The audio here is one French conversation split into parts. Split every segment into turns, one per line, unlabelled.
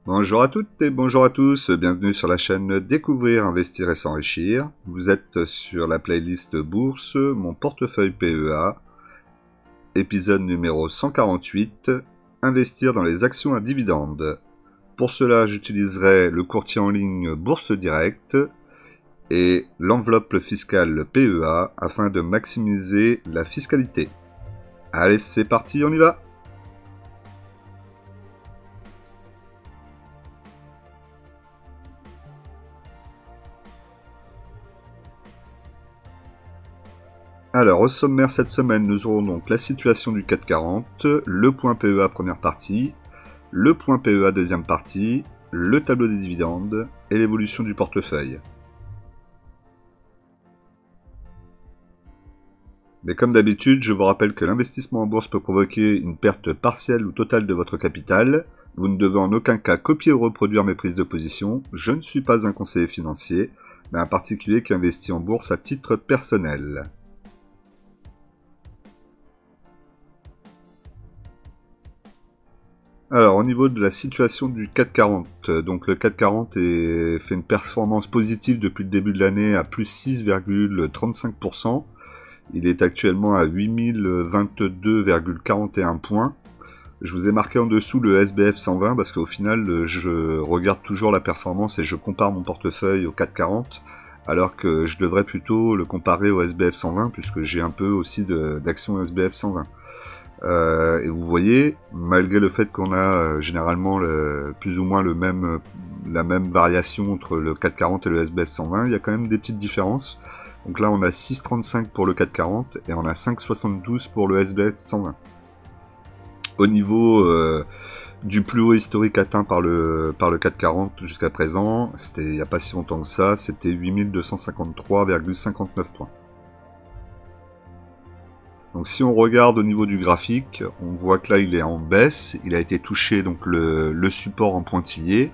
Bonjour à toutes et bonjour à tous, bienvenue sur la chaîne Découvrir, Investir et S'enrichir. Vous êtes sur la playlist Bourse, mon portefeuille PEA, épisode numéro 148, Investir dans les actions à dividendes. Pour cela, j'utiliserai le courtier en ligne Bourse Direct et l'enveloppe fiscale PEA afin de maximiser la fiscalité. Allez, c'est parti, on y va! Alors, au sommaire cette semaine, nous aurons donc la situation du CAC 40, le point PEA première partie, le point PEA deuxième partie, le tableau des dividendes et l'évolution du portefeuille. Mais comme d'habitude, je vous rappelle que l'investissement en bourse peut provoquer une perte partielle ou totale de votre capital. Vous ne devez en aucun cas copier ou reproduire mes prises de position. Je ne suis pas un conseiller financier, mais un particulier qui investit en bourse à titre personnel. Alors, au niveau de la situation du CAC 40, donc le CAC 40 fait une performance positive depuis le début de l'année à plus 6,35%. Il est actuellement à 8022,41 points. Je vous ai marqué en dessous le SBF 120 parce qu'au final, je regarde toujours la performance et je compare mon portefeuille au CAC 40, alors que je devrais plutôt le comparer au SBF 120 puisque j'ai un peu aussi d'actions SBF 120. Et vous voyez, malgré le fait qu'on a généralement plus ou moins la même variation entre le CAC 40 et le SBF 120, il y a quand même des petites différences. Donc là on a 6,35 pour le CAC 40 et on a 5,72 pour le SBF 120. Au niveau du plus haut historique atteint par le CAC 40 jusqu'à présent, c'était il n'y a pas si longtemps que ça, c'était 8253,59 points. Donc si on regarde au niveau du graphique, on voit que là il est en baisse, il a été touché donc le support en pointillé.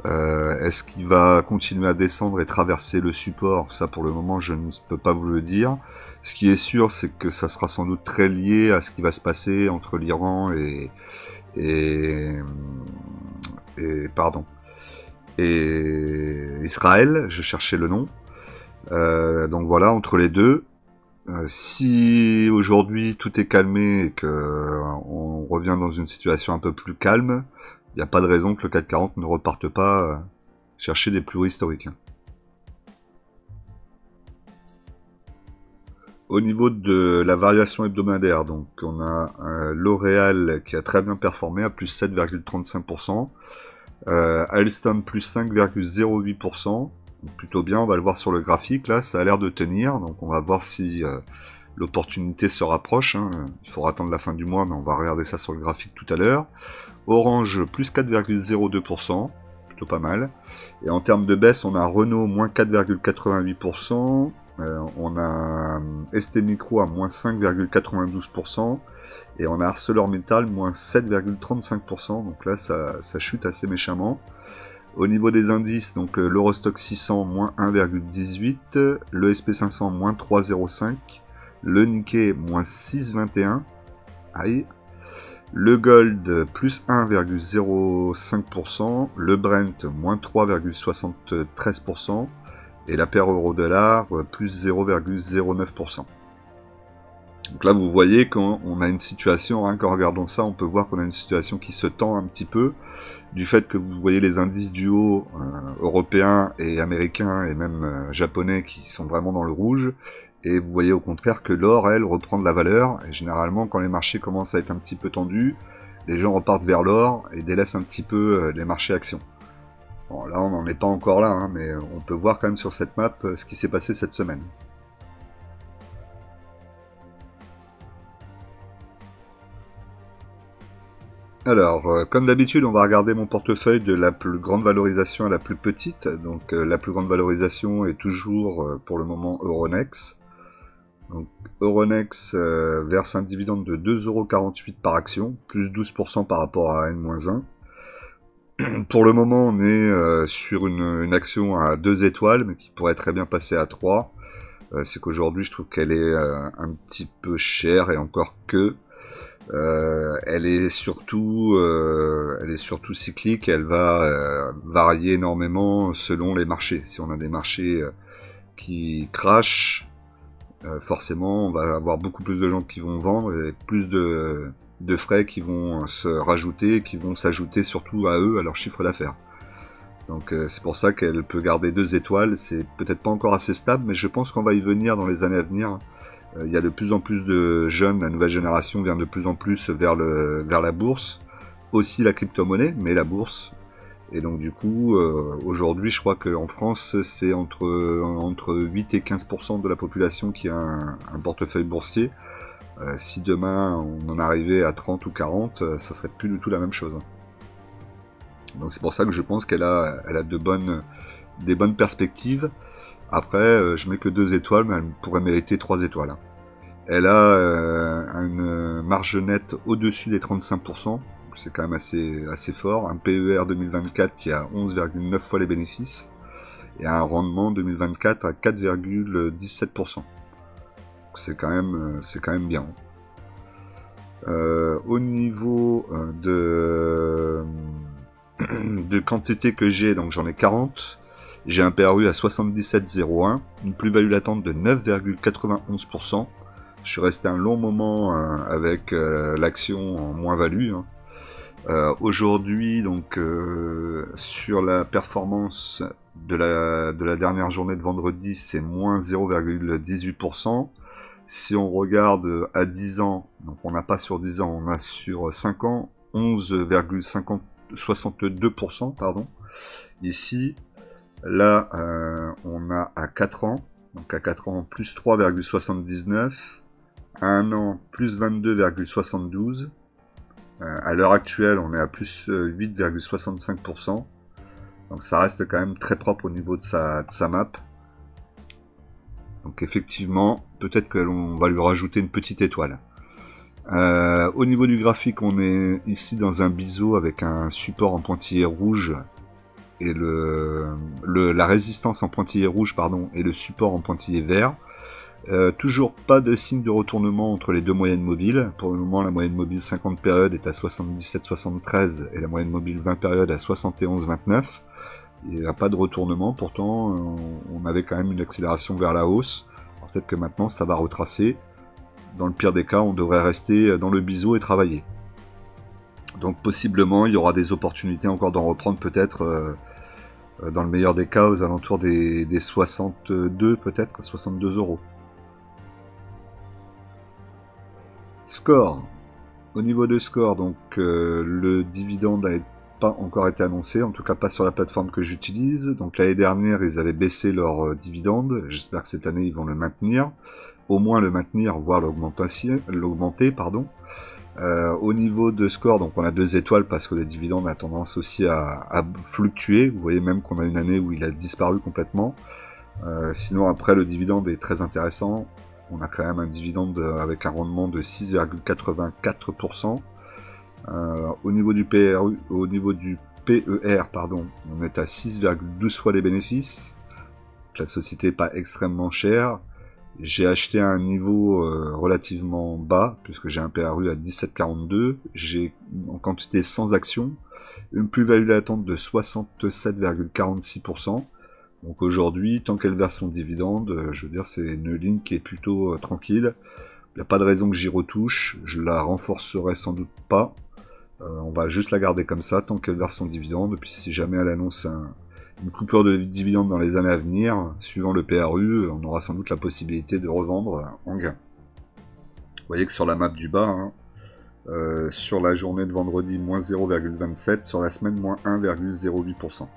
Est-ce qu'il va continuer à descendre et traverser le support? Ça pour le moment je ne peux pas vous le dire. Ce qui est sûr c'est que ça sera sans doute très lié à ce qui va se passer entre l'Iran et Israël, je cherchais le nom. Donc voilà, entre les deux. Si aujourd'hui tout est calmé et qu'on revient dans une situation un peu plus calme, il n'y a pas de raison que le CAC 40 ne reparte pas chercher des plus hauts historiques. Au niveau de la variation hebdomadaire, donc on a L'Oréal qui a très bien performé à plus 7,35%, Alstom plus 5,08%, plutôt bien, on va le voir sur le graphique, là ça a l'air de tenir, donc on va voir si l'opportunité se rapproche, hein. Il faudra attendre la fin du mois, mais on va regarder ça sur le graphique tout à l'heure. Orange plus 4,02%, plutôt pas mal, et en termes de baisse on a Renault moins 4,88%, on a ST Micro à moins 5,92%, et on a ArcelorMittal moins 7,35%, donc là ça chute assez méchamment. Au niveau des indices, donc l'Eurostock 600 moins 1,18, le SP500 moins 3,05, le Nikkei moins 6,21, aïe, le Gold plus 1,05%, le Brent moins 3,73%, et la paire euro-dollar plus 0,09%. Donc là vous voyez qu'on a une situation, hein, qu'en regardant ça on peut voir qu'on a une situation qui se tend un petit peu, du fait que vous voyez les indices du haut européens et américains et même japonais qui sont vraiment dans le rouge, et vous voyez au contraire que l'or, elle, reprend de la valeur, et généralement quand les marchés commencent à être un petit peu tendus, les gens repartent vers l'or et délaissent un petit peu les marchés actions. Bon là on n'en est pas encore là, hein, mais on peut voir quand même sur cette map ce qui s'est passé cette semaine. Alors, comme d'habitude, on va regarder mon portefeuille de la plus grande valorisation à la plus petite. Donc, la plus grande valorisation est toujours, pour le moment, Euronext. Donc, Euronext verse un dividende de 2,48€ par action, plus 12% par rapport à N-1. Pour le moment, on est sur une action à 2 étoiles, mais qui pourrait très bien passer à 3. C'est qu'aujourd'hui, je trouve qu'elle est un petit peu chère, et encore que... Elle est surtout cyclique, elle va varier énormément selon les marchés. Si on a des marchés qui crashent, forcément on va avoir beaucoup plus de gens qui vont vendre et plus de frais qui vont se rajouter, qui vont s'ajouter surtout à eux, à leur chiffre d'affaires. Donc c'est pour ça qu'elle peut garder 2 étoiles, c'est peut-être pas encore assez stable, mais je pense qu'on va y venir dans les années à venir. Il y a de plus en plus de jeunes, la nouvelle génération vient de plus en plus vers la bourse, aussi la crypto-monnaie, mais la bourse. Et donc du coup, aujourd'hui, je crois qu'en France, c'est entre 8 et 15% de la population qui a un portefeuille boursier. Si demain on en arrivait à 30 ou 40, ça serait plus du tout la même chose. Donc c'est pour ça que je pense qu'elle a des bonnes perspectives. Après, je mets que 2 étoiles, mais elle pourrait mériter 3 étoiles. Elle a une marge nette au-dessus des 35%, c'est quand même assez fort. Un PER 2024 qui a 11,9 fois les bénéfices, et un rendement 2024 à 4,17%. C'est quand même bien. Au niveau de quantité que j'ai, donc j'en ai 40. J'ai un PRU à 77,01, une plus-value latente de 9,91%. Je suis resté un long moment avec l'action en moins-value. Aujourd'hui, donc sur la performance de la dernière journée de vendredi, c'est moins 0,18%. Si on regarde à 10 ans, donc on n'a pas sur 10 ans, on a sur 5 ans 11,62%, pardon. Ici, là, on a à 4 ans, donc à 4 ans, plus 3,79, à 1 an, plus 22,72, à l'heure actuelle, on est à plus 8,65%, donc ça reste quand même très propre au niveau de sa map. Donc effectivement, peut-être que l'on va lui rajouter une petite étoile. Au niveau du graphique, on est ici dans un biseau avec un support en pointillé rouge et la résistance en pointillé rouge, pardon, et le support en pointillé vert. Toujours pas de signe de retournement entre les deux moyennes mobiles. Pour le moment, la moyenne mobile 50 périodes est à 77,73 et la moyenne mobile 20 périodes à 71,29. Il n'y a pas de retournement, pourtant on avait quand même une accélération vers la hausse. Peut-être que maintenant ça va retracer. Dans le pire des cas, on devrait rester dans le biseau et travailler. Donc possiblement, il y aura des opportunités encore d'en reprendre peut-être, dans le meilleur des cas, aux alentours des 62, peut-être 62 euros. Score. Au niveau de score, donc le dividende n'a pas encore été annoncé, en tout cas pas sur la plateforme que j'utilise. Donc l'année dernière, ils avaient baissé leur dividende. J'espère que cette année, ils vont le maintenir. Au moins le maintenir, voire l'augmenter, pardon. Au niveau de score, donc on a 2 étoiles parce que le dividende a tendance aussi à fluctuer. Vous voyez même qu'on a une année où il a disparu complètement. Sinon après le dividende est très intéressant. On a quand même un dividende avec un rendement de 6,84%. Au niveau du PER, pardon, on est à 6,12 fois les bénéfices. La société n'est pas extrêmement chère. J'ai acheté à un niveau relativement bas, puisque j'ai un PRU à 17,42. J'ai en quantité sans action, une plus-value latente de 67,46%. Donc aujourd'hui, tant qu'elle verse son dividende, je veux dire, c'est une ligne qui est plutôt tranquille. Il n'y a pas de raison que j'y retouche, je la renforcerai sans doute pas. On va juste la garder comme ça, tant qu'elle verse son dividende. Et puis si jamais elle annonce une coupure de dividende dans les années à venir, suivant le PRU, on aura sans doute la possibilité de revendre en gain. Vous voyez que sur la map du bas, sur la journée de vendredi, moins 0,27, sur la semaine, moins 1,08%.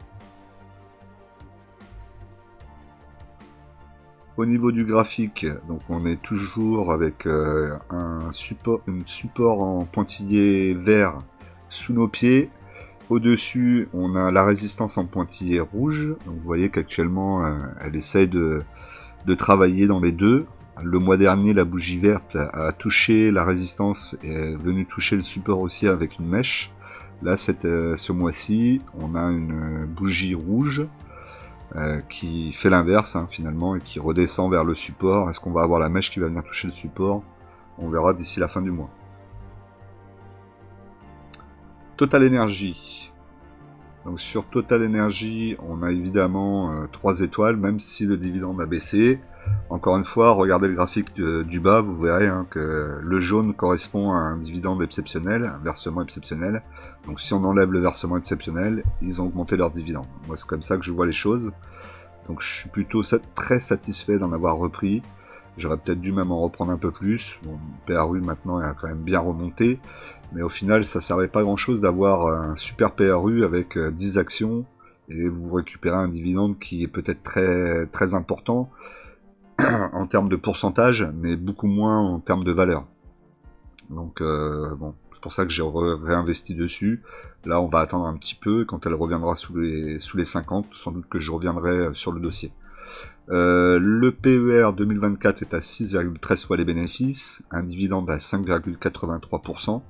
Au niveau du graphique, donc on est toujours avec un support en pointillé vert sous nos pieds. Au-dessus, on a la résistance en pointillé rouge. Donc vous voyez qu'actuellement, elle essaye de travailler dans les deux. Le mois dernier, la bougie verte a touché la résistance et est venue toucher le support aussi avec une mèche. Là, ce mois-ci, on a une bougie rouge qui fait l'inverse finalement et qui redescend vers le support. Est-ce qu'on va avoir la mèche qui va venir toucher le support? On verra d'ici la fin du mois. Total Energy. Donc sur Total Energy, on a évidemment 3 étoiles, même si le dividende a baissé. Encore une fois, regardez le graphique du bas, vous verrez que le jaune correspond à un dividende exceptionnel, un versement exceptionnel. Donc si on enlève le versement exceptionnel, ils ont augmenté leur dividende. Moi, c'est comme ça que je vois les choses. Donc je suis plutôt très satisfait d'en avoir repris. J'aurais peut-être dû même en reprendre un peu plus. Bon, PRU maintenant est quand même bien remonté. Mais au final, ça servait pas grand chose d'avoir un super PRU avec 10 actions et vous récupérez un dividende qui est peut-être très important en termes de pourcentage, mais beaucoup moins en termes de valeur. Donc bon, c'est pour ça que j'ai réinvesti dessus. Là, on va attendre un petit peu. Quand elle reviendra sous les 50, sans doute que je reviendrai sur le dossier. Le PER 2024 est à 6,13 fois les bénéfices, un dividende à 5,83%.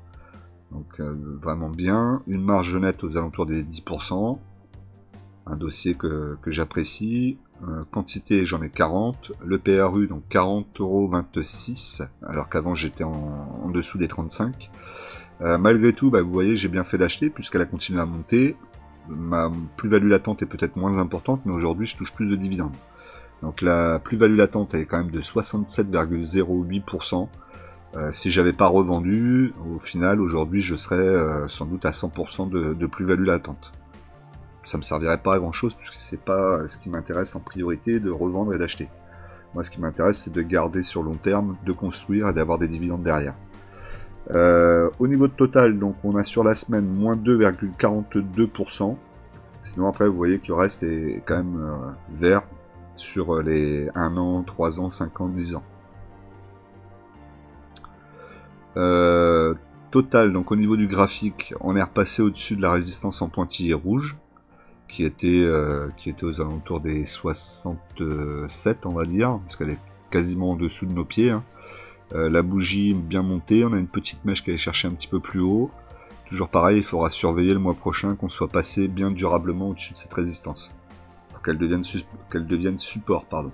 Donc vraiment bien, une marge nette aux alentours des 10%, un dossier que j'apprécie, quantité j'en ai 40, le PRU donc 40,26 €, alors qu'avant j'étais en dessous des 35. Malgré tout, vous voyez, j'ai bien fait d'acheter puisqu'elle a continué à monter, ma plus-value latente est peut-être moins importante, mais aujourd'hui je touche plus de dividendes. Donc la plus-value latente elle est quand même de 67,08%. Si j'avais pas revendu, au final, aujourd'hui, je serais sans doute à 100% de plus-value latente. Ça me servirait pas à grand chose, puisque c'est pas ce qui m'intéresse en priorité de revendre et d'acheter. Moi, ce qui m'intéresse, c'est de garder sur long terme, de construire et d'avoir des dividendes derrière. Au niveau de total, donc on a sur la semaine moins 2,42%. Sinon, après, vous voyez que le reste est quand même vert sur les 1 an, 3 ans, 5 ans, 10 ans. Total, donc au niveau du graphique, on est repassé au-dessus de la résistance en pointillé rouge, qui était aux alentours des 67, on va dire, parce qu'elle est quasiment en dessous de nos pieds. La bougie bien montée, on a une petite mèche qui allait chercher un petit peu plus haut. Toujours pareil, il faudra surveiller le mois prochain qu'on soit passé bien durablement au-dessus de cette résistance, pour qu'elle devienne support, pardon.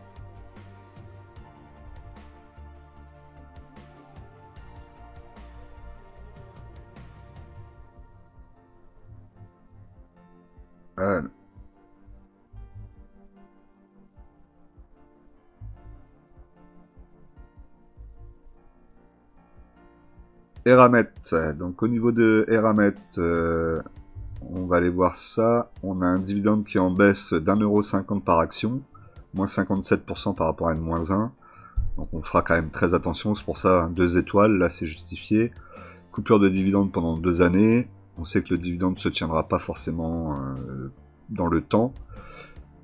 Eramet, donc au niveau de Eramet, on va aller voir ça. On a un dividende qui est en baisse d'1,50 € par action, moins 57% par rapport à une moins 1. Donc on fera quand même très attention, c'est pour ça 2 étoiles, là c'est justifié. Coupure de dividende pendant 2 années. On sait que le dividende ne se tiendra pas forcément dans le temps.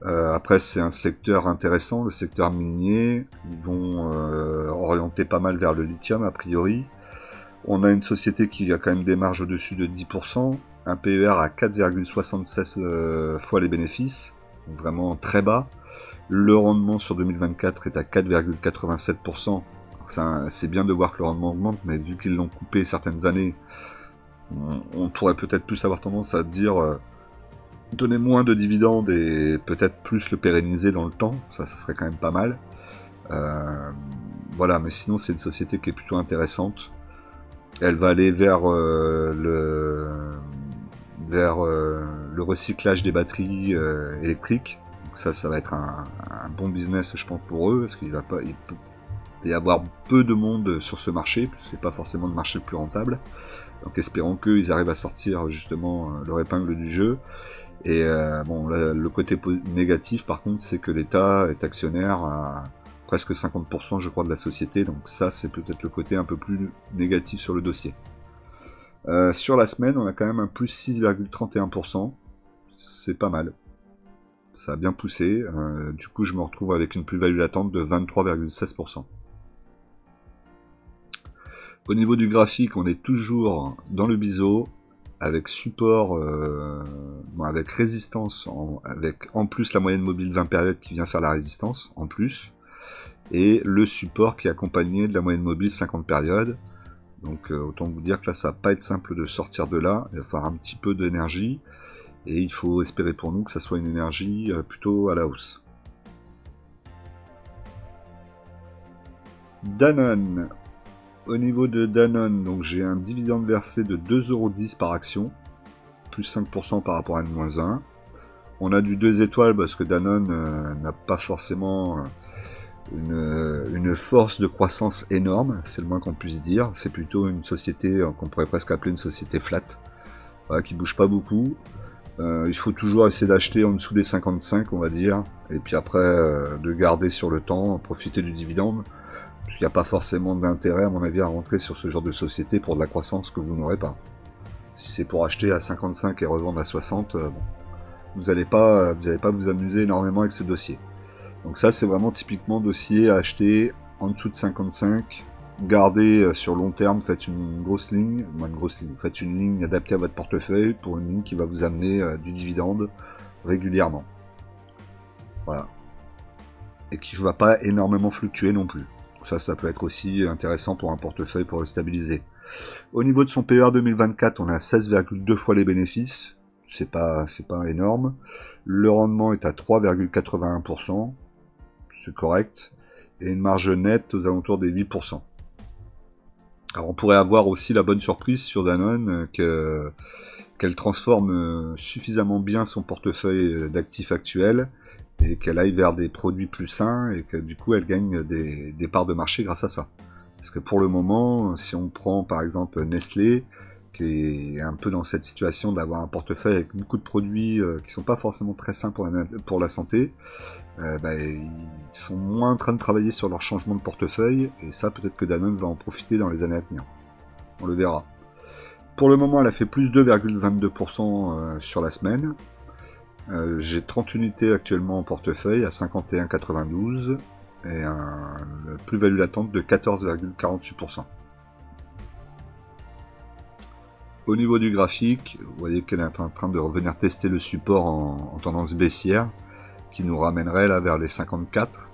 Après c'est un secteur intéressant, le secteur minier. Ils vont orienter pas mal vers le lithium a priori. On a une société qui a quand même des marges au-dessus de 10%, un PER à 4,76 fois les bénéfices, donc vraiment très bas. Le rendement sur 2024 est à 4,87%. C'est bien de voir que le rendement augmente, mais vu qu'ils l'ont coupé certaines années, on pourrait peut-être plus avoir tendance à dire donner moins de dividendes et peut-être plus le pérenniser dans le temps, ça serait quand même pas mal. Voilà, mais sinon c'est une société qui est plutôt intéressante. Elle va aller vers le recyclage des batteries électriques. Donc ça va être un bon business, je pense, pour eux, parce qu'il peut y avoir peu de monde sur ce marché, puisque c'est pas forcément le marché le plus rentable. Donc espérons qu'ils arrivent à sortir justement leur épingle du jeu. Et bon, le côté négatif, par contre, c'est que l'État est actionnaire à presque 50% je crois de la société, donc ça c'est peut-être le côté un peu plus négatif sur le dossier. Sur la semaine, on a quand même un plus 6,31%, c'est pas mal. Ça a bien poussé, du coup je me retrouve avec une plus-value latente de 23,16%. Au niveau du graphique, on est toujours dans le biseau, avec support, avec résistance, avec en plus la moyenne mobile 20 périodes qui vient faire la résistance, en plus. Et le support qui est accompagné de la moyenne mobile 50 périodes. Donc autant vous dire que là ça va pas être simple de sortir de là, il va falloir un petit peu d'énergie, et il faut espérer pour nous que ça soit une énergie plutôt à la hausse. Danone. Au niveau de Danone, donc j'ai un dividende versé de 2,10 € par action, plus 5% par rapport à N-1. On a du 2 étoiles parce que Danone n'a pas forcément une force de croissance énorme, c'est le moins qu'on puisse dire. C'est plutôt une société qu'on pourrait presque appeler une société flat, voilà, qui bouge pas beaucoup. Il faut toujours essayer d'acheter en dessous des 55, on va dire, et puis après de garder sur le temps, profiter du dividende. Il n'y a pas forcément d'intérêt, à mon avis, à rentrer sur ce genre de société pour de la croissance que vous n'aurez pas. Si c'est pour acheter à 55 et revendre à 60, bon, vous n'allez pas vous amuser énormément avec ce dossier. Donc ça, c'est vraiment typiquement dossier à acheter en dessous de 55, garder sur long terme, faites une grosse ligne, faites une ligne adaptée à votre portefeuille pour une ligne qui va vous amener du dividende régulièrement. Voilà. Et qui ne va pas énormément fluctuer non plus. Ça peut être aussi intéressant pour un portefeuille pour le stabiliser. Au niveau de son PER 2024, on a 16,2 fois les bénéfices. C'est pas énorme. Le rendement est à 3,81%. C'est correct. Et une marge nette aux alentours des 8%. Alors on pourrait avoir aussi la bonne surprise sur Danone qu'elle transforme suffisamment bien son portefeuille d'actifs actuels et qu'elle aille vers des produits plus sains et que du coup elle gagne des parts de marché grâce à ça. Parce que pour le moment, si on prend par exemple Nestlé, qui est un peu dans cette situation d'avoir un portefeuille avec beaucoup de produits qui sont pas forcément très sains pour la santé, ils sont moins en train de travailler sur leur changement de portefeuille, et ça peut-être que Danone va en profiter dans les années à venir. On le verra. Pour le moment, elle a fait plus 2,22% sur la semaine. J'ai 30 unités actuellement en portefeuille à 51,92 et un plus-value latente de 14,48%. Au niveau du graphique, vous voyez qu'elle est en train de revenir tester le support en tendance baissière qui nous ramènerait là vers les 54.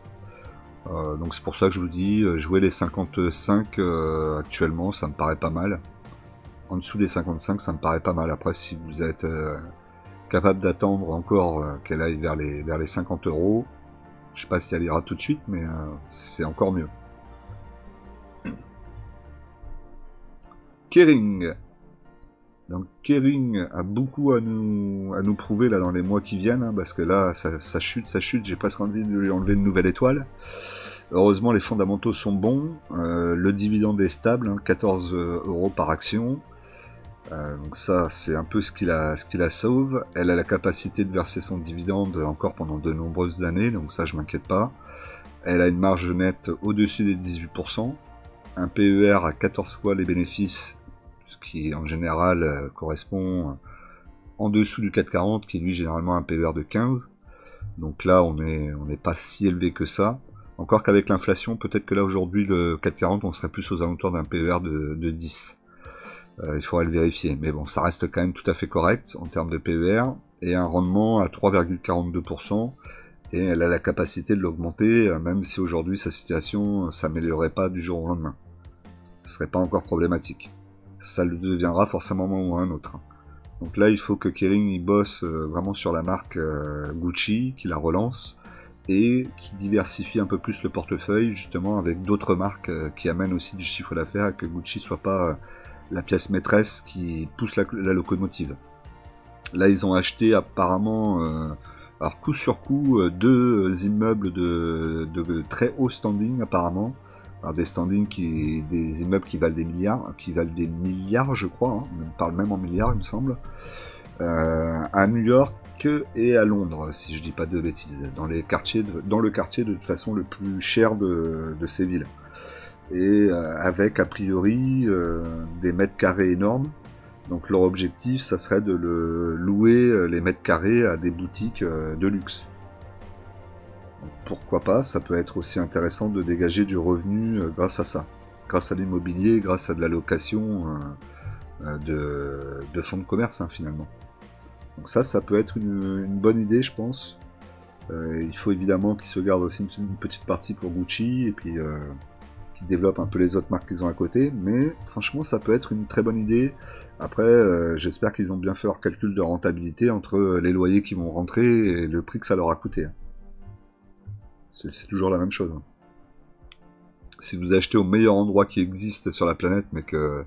Donc c'est pour ça que je vous dis, jouer les 55 actuellement, ça me paraît pas mal. En dessous des 55, ça me paraît pas mal. Après, si vous êtes capable d'attendre encore qu'elle aille vers les 50 euros, je sais pas si elle ira tout de suite, mais c'est encore mieux. Kering. Donc Kering a beaucoup à nous prouver là dans les mois qui viennent, hein, parce que là ça chute, j'ai presque envie de lui enlever une nouvelle étoile. Heureusement les fondamentaux sont bons, le dividende est stable, hein, 14 euros par action. Donc ça c'est un peu ce qui la sauve. Elle a la capacité de verser son dividende encore pendant de nombreuses années, donc ça je m'inquiète pas. Elle a une marge nette au-dessus des 18%, un PER à 14 fois les bénéfices, ce qui en général correspond en dessous du 440 qui lui généralement a un PER de 15. Donc là on n'est pas si élevé que ça. Encore qu'avec l'inflation, peut-être que là aujourd'hui le 440 on serait plus aux alentours d'un PER de 10. Il faudrait le vérifier, mais bon, ça reste quand même tout à fait correct en termes de PER, et un rendement à 3,42%, et elle a la capacité de l'augmenter, même si aujourd'hui sa situation s'améliorerait pas du jour au lendemain. Ce serait pas encore problématique. Ça le deviendra forcément un moment ou un autre. Donc là, il faut que Kering y bosse vraiment sur la marque Gucci, qui la relance, et qui diversifie un peu plus le portefeuille, justement avec d'autres marques qui amènent aussi du chiffre d'affaires, et que Gucci soit pas la pièce maîtresse qui pousse la locomotive. Là, ils ont acheté apparemment, alors coup sur coup, deux immeubles de très haut standing apparemment. Alors des des immeubles qui valent des milliards, je crois. Hein. On parle même en milliards, il me semble. À New York et à Londres, si je dis pas de bêtises, dans le quartier de toute façon le plus cher de ces villes. Et avec a priori des mètres carrés énormes. Donc leur objectif, ça serait de louer les mètres carrés à des boutiques de luxe. Donc, pourquoi pas, ça peut être aussi intéressant de dégager du revenu grâce à ça. Grâce à l'immobilier, grâce à de la location de fonds de commerce hein, finalement. Donc ça peut être une bonne idée je pense. Il faut évidemment qu'ils se gardent aussi une petite partie pour Gucci et puis qui développent un peu les autres marques qu'ils ont à côté, mais franchement ça peut être une très bonne idée. Après j'espère qu'ils ont bien fait leur calcul de rentabilité entre les loyers qui vont rentrer et le prix que ça leur a coûté. C'est toujours la même chose. Si vous achetez au meilleur endroit qui existe sur la planète mais que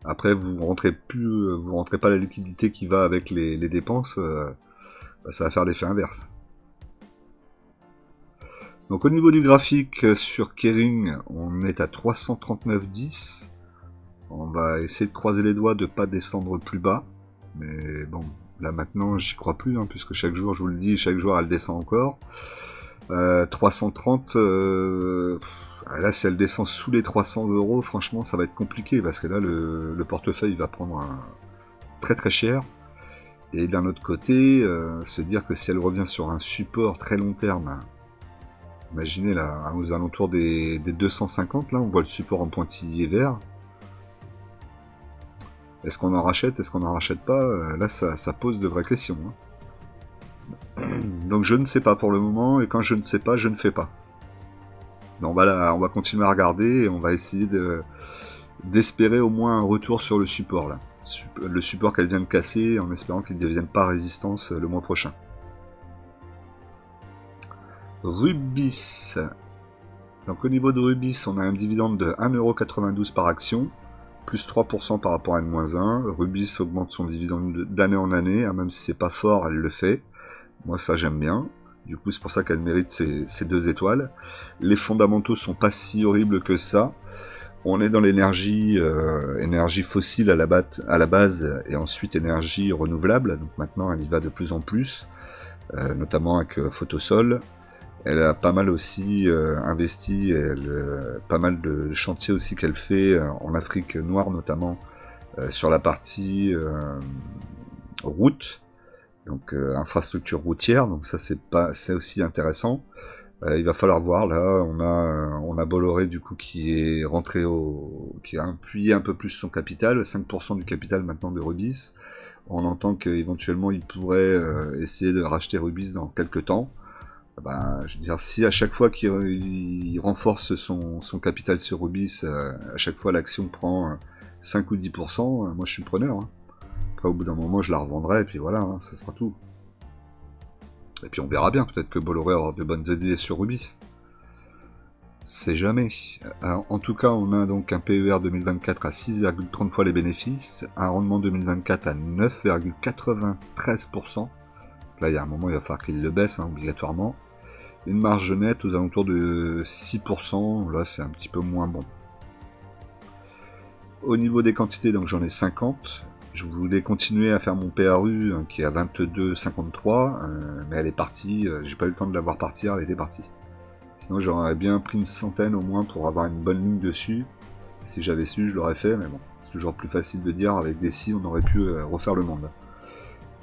Après, vous rentrez pas la liquidité qui va avec les dépenses, bah, ça va faire l'effet inverse. Donc au niveau du graphique sur Kering, on est à 339,10. On va essayer de croiser les doigts de pas descendre plus bas. Mais bon, là maintenant j'y crois plus, hein, puisque chaque jour, je vous le dis, chaque jour elle descend encore. 330, là si elle descend sous les 300 euros, franchement ça va être compliqué, parce que là le portefeuille va prendre très très cher. Et d'un autre côté, se dire que si elle revient sur un support très long terme, imaginez là, aux alentours des 250, là on voit le support en pointillé vert. Est-ce qu'on en rachète? Est-ce qu'on n'en rachète pas? Là ça pose de vraies questions, hein. Donc je ne sais pas pour le moment, et quand je ne sais pas, je ne fais pas. Donc on va continuer à regarder, et on va essayer d'espérer au moins un retour sur le support là. Le support qu'elle vient de casser, en espérant qu'il ne devienne pas résistance le mois prochain. Rubis. Donc au niveau de Rubis, on a un dividende de 1,92€ par action, plus 3% par rapport à N-1. Rubis augmente son dividende d'année en année, hein, même si c'est pas fort, elle le fait. Moi ça j'aime bien. Du coup c'est pour ça qu'elle mérite ses 2 étoiles. Les fondamentaux sont pas si horribles que ça. On est dans l'énergie énergie fossile à la base, et ensuite énergie renouvelable. Donc maintenant elle y va de plus en plus, notamment avec Photosol. Elle a pas mal aussi investi, pas mal de chantiers aussi qu'elle fait en Afrique noire notamment, sur la partie route, donc infrastructure routière. Donc ça c'est aussi intéressant. Il va falloir voir, là on a Bolloré du coup qui est rentré qui a appuyé un peu plus son capital, 5% du capital maintenant de Rubis. On entend qu'éventuellement il pourrait essayer de racheter Rubis dans quelques temps. Ben, je veux dire, si à chaque fois qu'il renforce son capital sur Rubis, à chaque fois l'action prend 5 ou 10%, moi je suis preneur, hein. Après au bout d'un moment je la revendrai, et puis voilà, hein, ça sera tout. Et puis on verra bien, peut-être que Bolloré aura de bonnes idées sur Rubis. C'est jamais. Alors, en tout cas, on a donc un PER 2024 à 6,30 fois les bénéfices, un rendement 2024 à 9,93%. Là, il y a un moment, il va falloir qu'il le baisse, hein, obligatoirement. Une marge nette aux alentours de 6%, là c'est un petit peu moins bon. Au niveau des quantités, donc j'en ai 50. Je voulais continuer à faire mon PRU hein, qui est à 22,53, mais elle est partie, j'ai pas eu le temps de la voir partir, elle était partie. Sinon j'aurais bien pris une centaine au moins pour avoir une bonne ligne dessus. Si j'avais su, je l'aurais fait, mais bon, c'est toujours plus facile de dire, avec des si on aurait pu refaire le monde.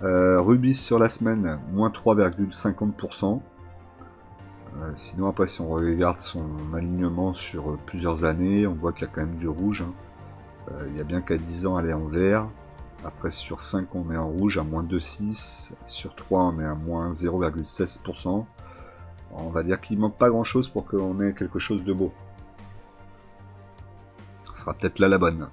Rubis sur la semaine, moins 3,50%. Sinon après si on regarde son alignement sur plusieurs années, on voit qu'il y a quand même du rouge, hein. Il y a bien qu'à 10 ans elle est en vert. Après sur 5 on est en rouge à moins 2,6, sur 3 on est à moins 0,16%. On va dire qu'il manque pas grand chose pour qu'on ait quelque chose de beau. Ce sera peut-être là la bonne.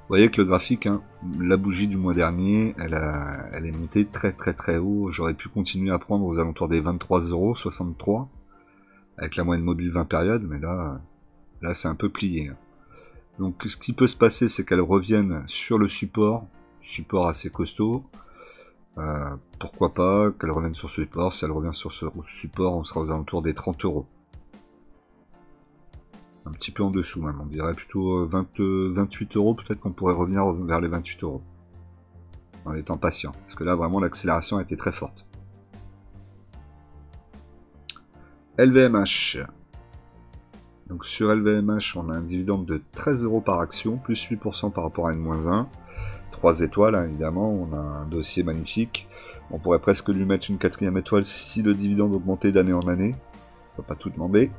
Vous voyez que le graphique, hein, la bougie du mois dernier, elle est montée très très très haut. J'aurais pu continuer à prendre aux alentours des 23,63 € avec la moyenne mobile 20 périodes, mais là c'est un peu plié. Donc ce qui peut se passer, c'est qu'elle revienne sur le support assez costaud. Pourquoi pas qu'elle revienne sur ce support. Si elle revient sur ce support, on sera aux alentours des 30 €. Un petit peu en dessous même, on dirait plutôt 28 € peut-être qu'on pourrait revenir vers les 28 € en étant patient, parce que là vraiment l'accélération a été très forte. LVMH. Donc sur LVMH on a un dividende de 13 € par action, plus 8% par rapport à N-1. 3 étoiles hein, évidemment, on a un dossier magnifique. On pourrait presque lui mettre une 4e étoile si le dividende augmentait d'année en année. On va pas tout demander.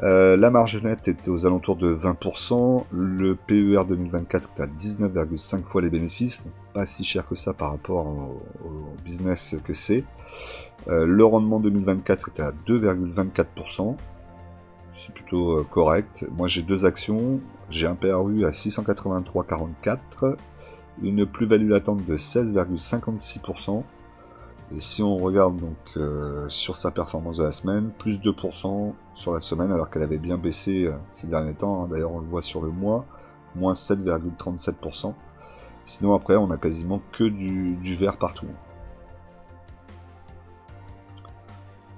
La marge nette était aux alentours de 20%, le PER 2024 est à 19,5 fois les bénéfices, donc pas si cher que ça par rapport au business que c'est. Le rendement 2024 était à 2,24%, c'est plutôt correct. Moi j'ai 2 actions, j'ai un PRU à 683,44, une plus-value latente de 16,56%. Et si on regarde donc sur sa performance de la semaine, plus 2% sur la semaine, alors qu'elle avait bien baissé ces derniers temps, hein. D'ailleurs on le voit sur le mois, moins 7,37%. Sinon après on a quasiment que du vert partout.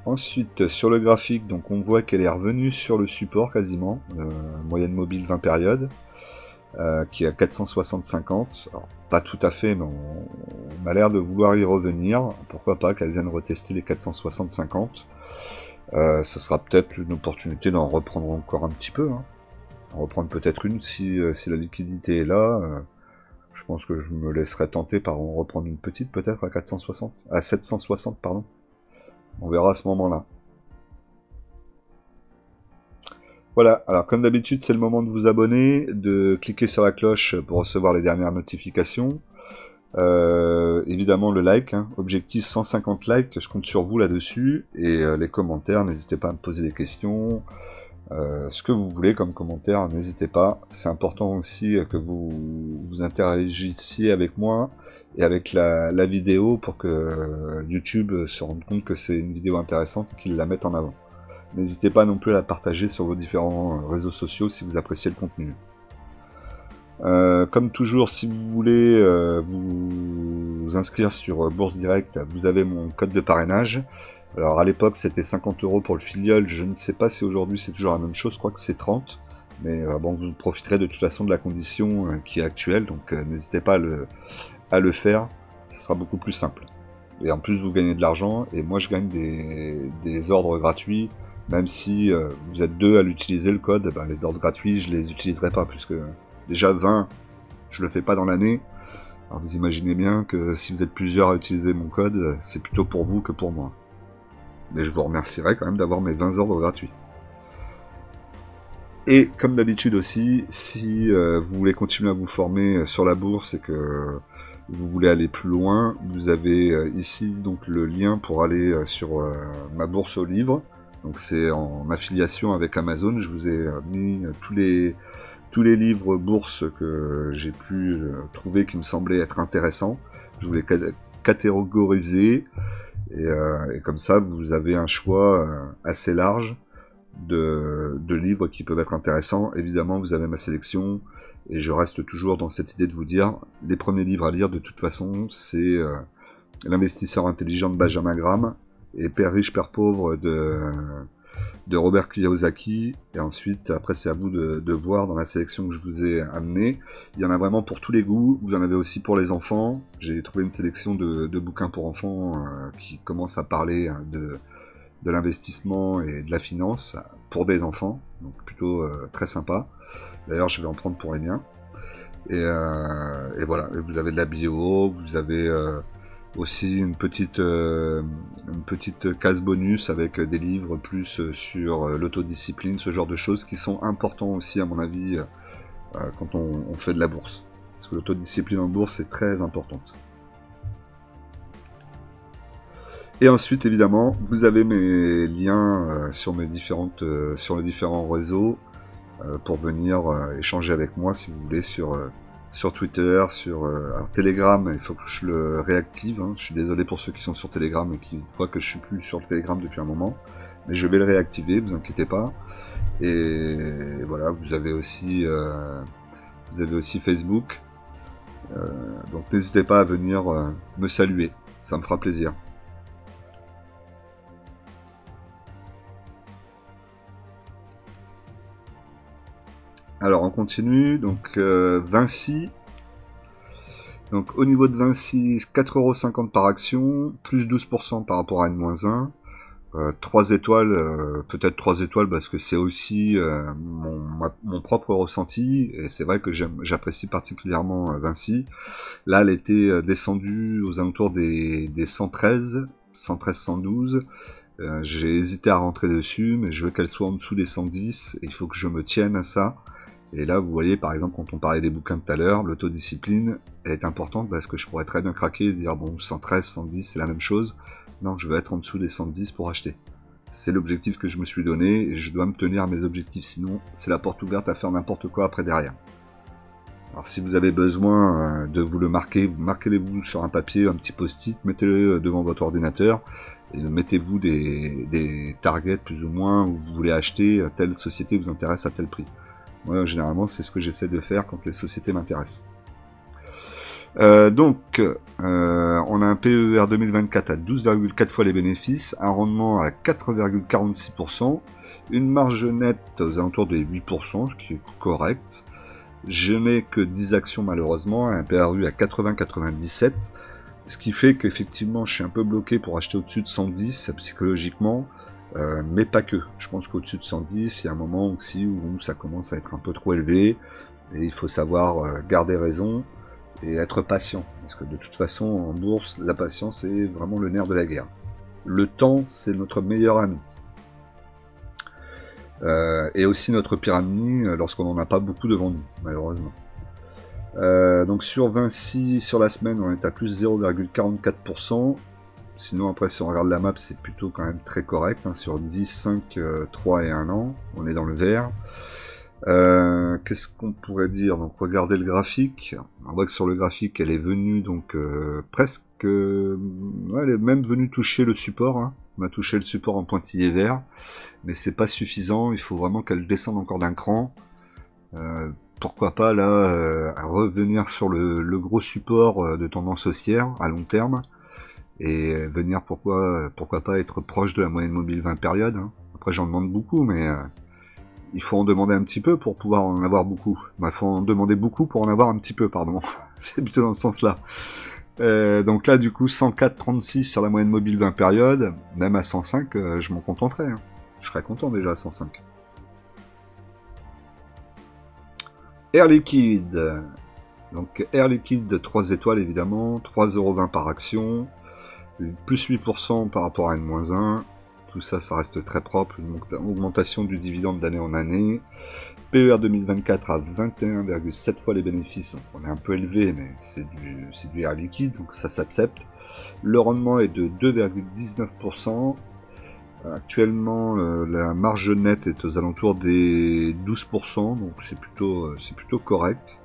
Ensuite sur le graphique, donc on voit qu'elle est revenue sur le support quasiment, moyenne mobile 20 périodes, qui est à 460,50. Alors, pas tout à fait, mais on a l'air de vouloir y revenir. Pourquoi pas qu'elle vienne retester les 460,50. Ça sera peut-être une opportunité d'en reprendre encore un petit peu. Hein. En reprendre peut-être une si la liquidité est là. Je pense que je me laisserai tenter par en reprendre une petite peut-être à 760 pardon. On verra à ce moment-là. Voilà, alors comme d'habitude c'est le moment de vous abonner, de cliquer sur la cloche pour recevoir les dernières notifications. Évidemment le like, hein. Objectif 150 likes, je compte sur vous là-dessus. Et les commentaires, n'hésitez pas à me poser des questions. Ce que vous voulez comme commentaire, n'hésitez pas. C'est important aussi que vous interagissiez avec moi et avec la vidéo pour que YouTube se rende compte que c'est une vidéo intéressante et qu'il la mette en avant. N'hésitez pas non plus à la partager sur vos différents réseaux sociaux si vous appréciez le contenu. Comme toujours, si vous voulez vous inscrire sur Bourse Direct, vous avez mon code de parrainage. Alors à l'époque c'était 50 € pour le filleul, je ne sais pas si aujourd'hui c'est toujours la même chose, je crois que c'est 30. Mais bon, vous profiterez de toute façon de la condition qui est actuelle, donc n'hésitez pas à le faire, ça sera beaucoup plus simple. Et en plus vous gagnez de l'argent, et moi je gagne des ordres gratuits. Même si vous êtes 2 à l'utiliser le code, ben, les ordres gratuits je les utiliserai pas, puisque déjà 20 je le fais pas dans l'année. Alors vous imaginez bien que si vous êtes plusieurs à utiliser mon code, c'est plutôt pour vous que pour moi. Mais je vous remercierai quand même d'avoir mes 20 ordres gratuits. Et comme d'habitude aussi, si vous voulez continuer à vous former sur la bourse et que vous voulez aller plus loin, vous avez ici donc le lien pour aller sur ma bourse aux livres. Donc c'est en affiliation avec Amazon, je vous ai mis tous les livres bourse que j'ai pu trouver qui me semblaient être intéressants. Je vous les catégorisé et comme ça vous avez un choix assez large de livres qui peuvent être intéressants. Évidemment vous avez ma sélection et je reste toujours dans cette idée de vous dire les premiers livres à lire de toute façon c'est L'investisseur intelligent de Benjamin Graham et Père riche, Père pauvre de Robert Kiyosaki. Et ensuite, après, c'est à vous de voir dans la sélection que je vous ai amenée. Il y en a vraiment pour tous les goûts. Vous en avez aussi pour les enfants. J'ai trouvé une sélection de bouquins pour enfants qui commencent à parler de l'investissement et de la finance pour des enfants. Donc plutôt très sympa. D'ailleurs, je vais en prendre pour les miens. Et voilà, et vous avez de la bio, vous avez aussi une petite case bonus avec des livres plus sur l'autodiscipline, ce genre de choses qui sont importants aussi à mon avis quand on fait de la bourse. Parce que l'autodiscipline en bourse est très importante. Et ensuite évidemment vous avez mes liens sur les différents réseaux pour venir échanger avec moi si vous voulez sur Twitter, alors Telegram, il faut que je le réactive, hein. Je suis désolé pour ceux qui sont sur Telegram et qui croient que je suis plus sur le Telegram depuis un moment, mais je vais le réactiver, vous inquiétez pas. Et voilà, vous avez aussi Facebook, donc n'hésitez pas à venir me saluer, ça me fera plaisir. Alors on continue, donc Vinci. Donc au niveau de Vinci, 4,50 € par action, plus 12% par rapport à une moins 1. 3 étoiles, peut-être 3 étoiles parce que c'est aussi mon propre ressenti. Et c'est vrai que j'apprécie particulièrement Vinci. Là elle était descendue aux alentours des 113, 112. J'ai hésité à rentrer dessus, mais je veux qu'elle soit en dessous des 110. Et il faut que je me tienne à ça. Et là, vous voyez, par exemple, quand on parlait des bouquins tout à l'heure, l'autodiscipline, elle est importante parce que je pourrais très bien craquer et dire, bon, 113, 110, c'est la même chose. Non, je veux être en dessous des 110 pour acheter. C'est l'objectif que je me suis donné et je dois me tenir à mes objectifs, sinon c'est la porte ouverte à faire n'importe quoi après derrière. Alors si vous avez besoin de vous le marquer, marquez-le-vous sur un papier, un petit post-it, mettez-le devant votre ordinateur et mettez-vous des targets plus ou moins où vous voulez acheter, telle société vous intéresse à tel prix. Moi, généralement, c'est ce que j'essaie de faire quand les sociétés m'intéressent. On a un PER 2024 à 12,4 fois les bénéfices, un rendement à 4,46%, une marge nette aux alentours des 8%, ce qui est correct. Je n'ai que 10 actions malheureusement, un PRU à 80,97, ce qui fait qu'effectivement je suis un peu bloqué pour acheter au-dessus de 110 psychologiquement, mais pas que. Je pense qu'au-dessus de 110, il y a un moment aussi où ça commence à être un peu trop élevé, et il faut savoir garder raison et être patient, parce que de toute façon en bourse, la patience est vraiment le nerf de la guerre. Le temps, c'est notre meilleur ami. Et aussi notre pire ennemi lorsqu'on n'en a pas beaucoup devant nous, malheureusement. Donc sur Vinci, sur la semaine, on est à plus 0,44%. Sinon, après, si on regarde la map, c'est plutôt quand même très correct. Hein. Sur 10, 5, 3 et 1 an, on est dans le vert. Qu'est-ce qu'on pourrait dire? Donc regardez le graphique. On voit que sur le graphique, elle est venue donc presque... ouais, elle est même venue toucher le support. Hein. On a touché le support en pointillé vert. Mais c'est pas suffisant, il faut vraiment qu'elle descende encore d'un cran. Pourquoi pas là revenir sur le gros support de tendance haussière à long terme et venir pourquoi pas être proche de la moyenne mobile 20 périodes. Hein. Après j'en demande beaucoup, mais il faut en demander un petit peu pour pouvoir en avoir beaucoup. Il faut en demander beaucoup pour en avoir un petit peu, pardon. C'est plutôt dans ce sens-là. Donc là du coup 104,36 sur la moyenne mobile 20 périodes, même à 105 je m'en contenterai. Hein. Je serais content déjà à 105. Air Liquide. Donc Air Liquide de 3 étoiles évidemment, 3,20€ par action, plus 8% par rapport à N-1. Tout ça, ça reste très propre, une augmentation du dividende d'année en année. PER 2024 à 21,7 fois les bénéfices, donc on est un peu élevé, mais c'est du Air Liquide, donc ça s'accepte. Le rendement est de 2,19%. Actuellement, la marge nette est aux alentours des 12%, donc c'est plutôt correct.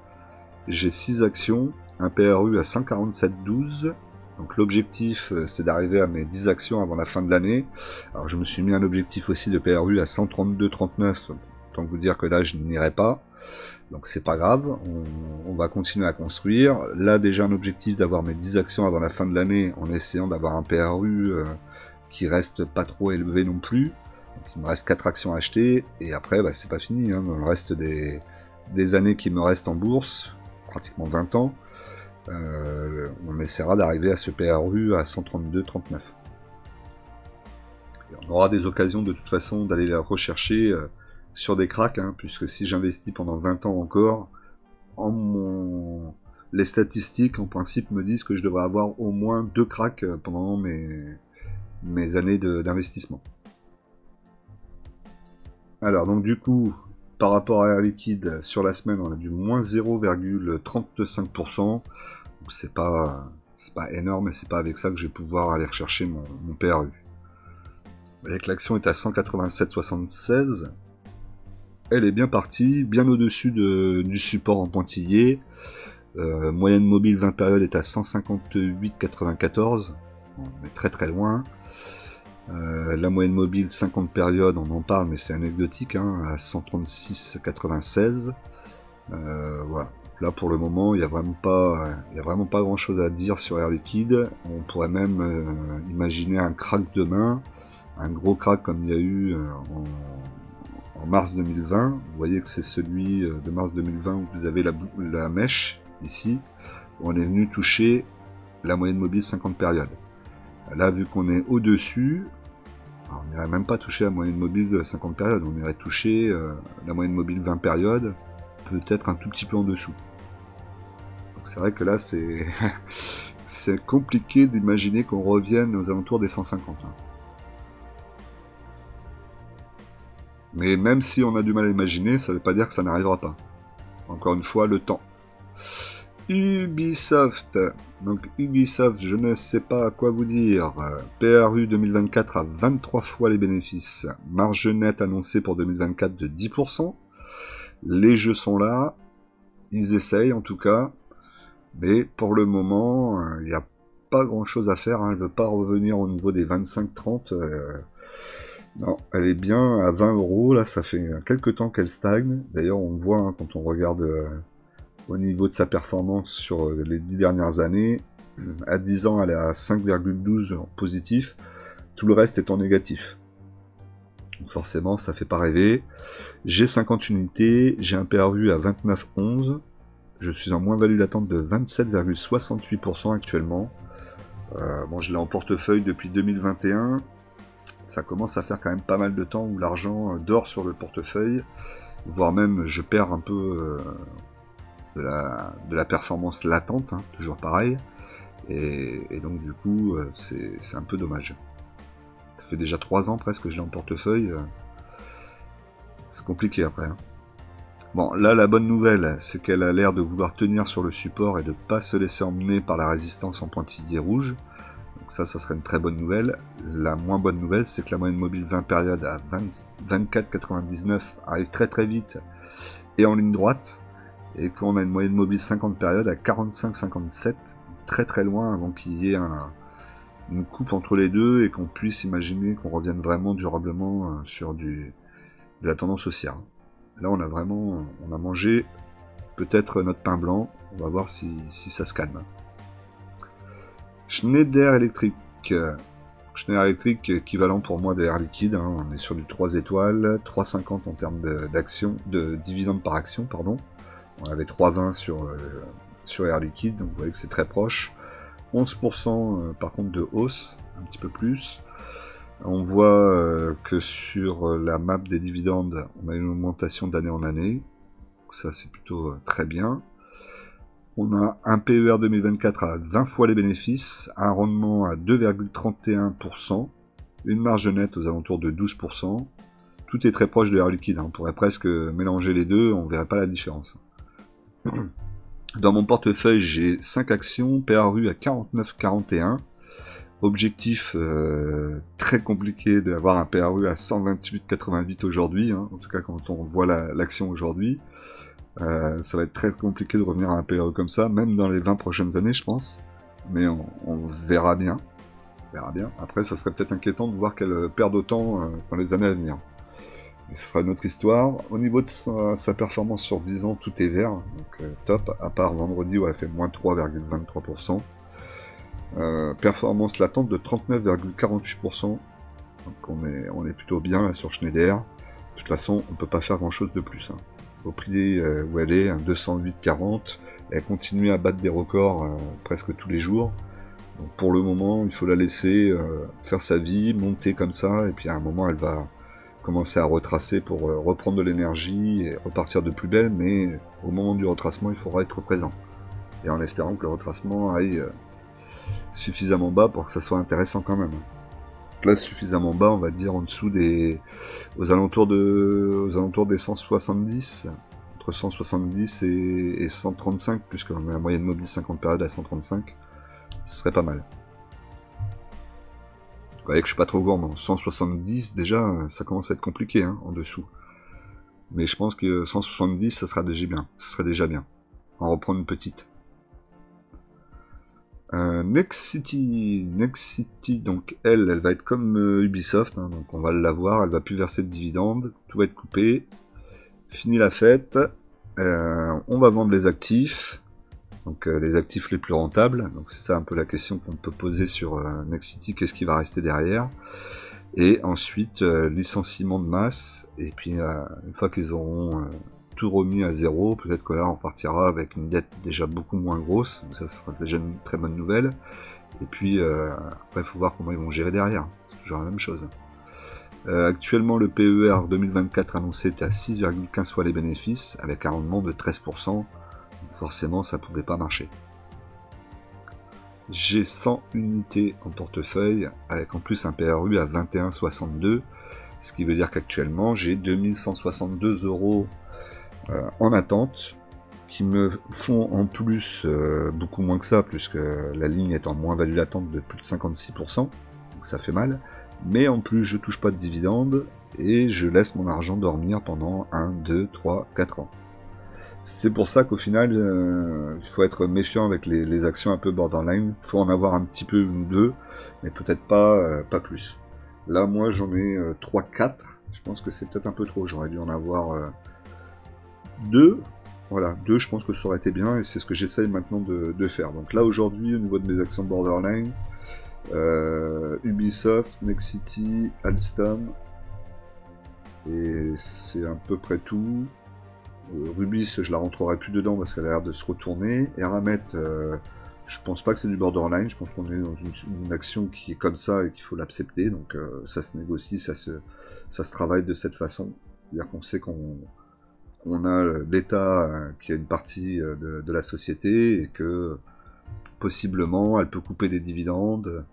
J'ai 6 actions, un PRU à 147,12. Donc l'objectif, c'est d'arriver à mes 10 actions avant la fin de l'année. Alors je me suis mis un objectif aussi de PRU à 132,39. Autant vous dire que là, je n'irai pas. Donc c'est pas grave, on va continuer à construire. Là, déjà un objectif d'avoir mes 10 actions avant la fin de l'année en essayant d'avoir un PRU... qui reste pas trop élevé non plus. Donc, il me reste 4 actions à acheter, et après bah, c'est pas fini, hein. Dans le reste des années qui me restent en bourse, pratiquement 20 ans, on essaiera d'arriver à ce PRU à 132,39. On aura des occasions de toute façon d'aller la rechercher sur des cracks, hein, puisque si j'investis pendant 20 ans encore, les statistiques en principe me disent que je devrais avoir au moins 2 cracks pendant mes années d'investissement. Alors donc du coup, par rapport à Air Liquide, sur la semaine on a du moins 0,35%. Donc c'est pas énorme, et c'est pas avec ça que je vais pouvoir aller rechercher mon PRU. Avec l'action est à 187,76, elle est bien partie, bien au-dessus du support en pointillé. Moyenne mobile 20 périodes est à 158,94, on est très très loin. La moyenne mobile 50 périodes, on en parle, mais c'est anecdotique, hein, à 136,96. Voilà. Là pour le moment, il n'y a vraiment pas grand chose à dire sur Air Liquide. On pourrait même imaginer un crack demain, un gros crack comme il y a eu en mars 2020. Vous voyez que c'est celui de mars 2020 où vous avez la mèche ici. On est venu toucher la moyenne mobile 50 périodes. Là, vu qu'on est au-dessus, on n'irait même pas toucher la moyenne mobile de 50 périodes, on irait toucher la moyenne mobile 20 périodes, peut-être un tout petit peu en dessous. Donc c'est vrai que là, c'est compliqué d'imaginer qu'on revienne aux alentours des 150. Hein. Mais même si on a du mal à imaginer, ça ne veut pas dire que ça n'arrivera pas. Encore une fois, le temps. Ubisoft. Donc Ubisoft, je ne sais pas à quoi vous dire. PRU 2024 à 23 fois les bénéfices. Marge nette annoncée pour 2024 de 10%. Les jeux sont là. Ils essayent en tout cas. Mais pour le moment, il n'y a pas grand chose à faire. Hein. Elle ne veut pas revenir au niveau des 25-30. Non, elle est bien à 20 euros. Là, ça fait quelques temps qu'elle stagne. D'ailleurs, on voit hein, quand on regarde au niveau de sa performance sur les 10 dernières années. À 10 ans, elle est à 5,12 en positif. Tout le reste est en négatif. Donc forcément, ça fait pas rêver. J'ai 50 unités. J'ai un PRU à 29,11. Je suis en moins-value latente de 27,68% actuellement. Bon, je l'ai en portefeuille depuis 2021. Ça commence à faire quand même pas mal de temps où l'argent dort sur le portefeuille, voire même je perds un peu de la performance latente, hein, toujours pareil. Et donc du coup, c'est un peu dommage. Ça fait déjà 3 ans presque que je l'ai en portefeuille. C'est compliqué après. Hein. Bon, là, la bonne nouvelle, c'est qu'elle a l'air de vouloir tenir sur le support et de ne pas se laisser emmener par la résistance en pointillé rouge. Donc ça serait une très bonne nouvelle. La moins bonne nouvelle, c'est que la moyenne mobile 20 périodes à 24,99 arrive très très vite et en ligne droite. Et qu'on a une moyenne mobile 50 périodes à 45,57, très très loin avant qu'il y ait une coupe entre les deux et qu'on puisse imaginer qu'on revienne vraiment durablement sur de la tendance haussière. Là, on a mangé peut-être notre pain blanc. On va voir si ça se calme. Schneider Electric. Schneider Electric équivalent pour moi de Air Liquide. Hein. On est sur du 3 étoiles, 3,50 en termes de dividendes par action, pardon. On avait 3,20 sur Air Liquide, donc vous voyez que c'est très proche. 11% par contre de hausse, un petit peu plus. On voit que sur la map des dividendes, on a une augmentation d'année en année. Ça, c'est plutôt très bien. On a un PER 2024 à 20 fois les bénéfices, un rendement à 2,31%, une marge nette aux alentours de 12%. Tout est très proche de Air Liquide. Hein. On pourrait presque mélanger les deux, on ne verrait pas la différence. Dans mon portefeuille, j'ai 5 actions, PRU à 49,41. Objectif très compliqué d'avoir un PRU à 128,88 aujourd'hui, hein, en tout cas quand on voit l'action aujourd'hui. Ça va être très compliqué de revenir à un PRU comme ça, même dans les 20 prochaines années je pense, mais on verra bien. Après ça serait peut-être inquiétant de voir qu'elle perde autant dans les années à venir. Mais ce sera une autre histoire. Au niveau de sa performance sur 10 ans, tout est vert, donc top, à part vendredi où elle fait moins 3,23%. Performance latente de 39,48%. Donc on est plutôt bien là sur Schneider. De toute façon, on peut pas faire grand chose de plus. Hein. Au prix où elle est, 208,40, elle continue à battre des records presque tous les jours. Donc pour le moment, il faut la laisser faire sa vie, monter comme ça, et puis à un moment, elle va commencer à retracer pour reprendre de l'énergie et repartir de plus belle, mais au moment du retracement, il faudra être présent. Et en espérant que le retracement aille suffisamment bas pour que ça soit intéressant quand même. Là, suffisamment bas, on va dire en dessous aux alentours des 170, entre 170 et 135, puisque on a la moyenne mobile 50 périodes à 135, ce serait pas mal. Vous voyez que je suis pas trop gourmand. 170 déjà, ça commence à être compliqué hein, en dessous. Mais je pense que 170, ça serait déjà bien. On reprend une petite. Next City, donc elle va être comme Ubisoft, hein, donc on va l'avoir, elle va plus verser de dividendes, tout va être coupé, fini la fête, on va vendre les actifs, donc les actifs les plus rentables, donc c'est ça un peu la question qu'on peut poser sur Next City, qu'est-ce qui va rester derrière, et ensuite licenciement de masse, et puis une fois qu'ils auront tout remis à zéro, peut-être que là on partira avec une dette déjà beaucoup moins grosse, donc ça sera déjà une très bonne nouvelle, et puis après il faut voir comment ils vont gérer derrière, c'est toujours la même chose. Actuellement le PER 2024 annoncé est à 6,15 fois les bénéfices, avec un rendement de 13%, donc forcément ça ne pouvait pas marcher. J'ai 100 unités en portefeuille, avec en plus un PRU à 21,62, ce qui veut dire qu'actuellement j'ai 2162 € en attente, qui me font en plus beaucoup moins que ça, puisque la ligne est en moins-value latente de plus de 56%, donc ça fait mal, mais en plus je touche pas de dividendes, et je laisse mon argent dormir pendant 1, 2, 3, 4 ans. C'est pour ça qu'au final, il faut être méfiant avec les actions un peu borderline, il faut en avoir un petit peu une ou deux, mais peut-être pas plus. Là, moi, j'en ai 3-4. Je pense que c'est peut-être un peu trop. J'aurais dû en avoir 2. Voilà, 2, je pense que ça aurait été bien. Et c'est ce que j'essaye maintenant de faire. Donc là, aujourd'hui, au niveau de mes actions Borderline, Ubisoft, Next City, Alstom. Et c'est à peu près tout. Rubis, je la rentrerai plus dedans parce qu'elle a l'air de se retourner. Eramet, je pense pas que c'est du borderline. Je pense qu'on est dans une action qui est comme ça et qu'il faut l'accepter. Donc ça se négocie, ça se travaille de cette façon. C'est-à-dire qu'on sait qu'on a l'État qui a une partie de la société et que possiblement elle peut couper des dividendes.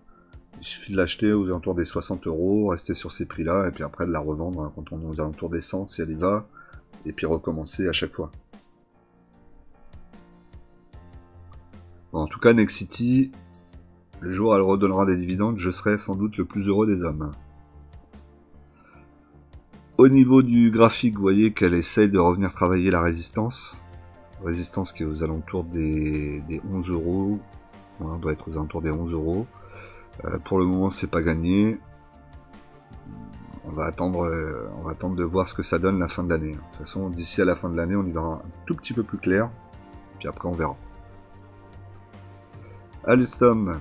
Il suffit de l'acheter aux alentours des 60 €, rester sur ces prix-là, et puis après de la revendre quand on est aux alentours des 100 si elle y va, et puis recommencer à chaque fois. Bon, en tout cas, Next City, le jour où elle redonnera des dividendes, je serai sans doute le plus heureux des hommes. Au niveau du graphique, vous voyez qu'elle essaye de revenir travailler la résistance. Résistance qui est aux alentours des 11 €. On doit être aux alentours des 11 €. Pour le moment, c'est pas gagné. On va attendre de voir ce que ça donne la fin de l'année. De toute façon, d'ici à la fin de l'année, on y verra un tout petit peu plus clair. Puis après, on verra. Alstom,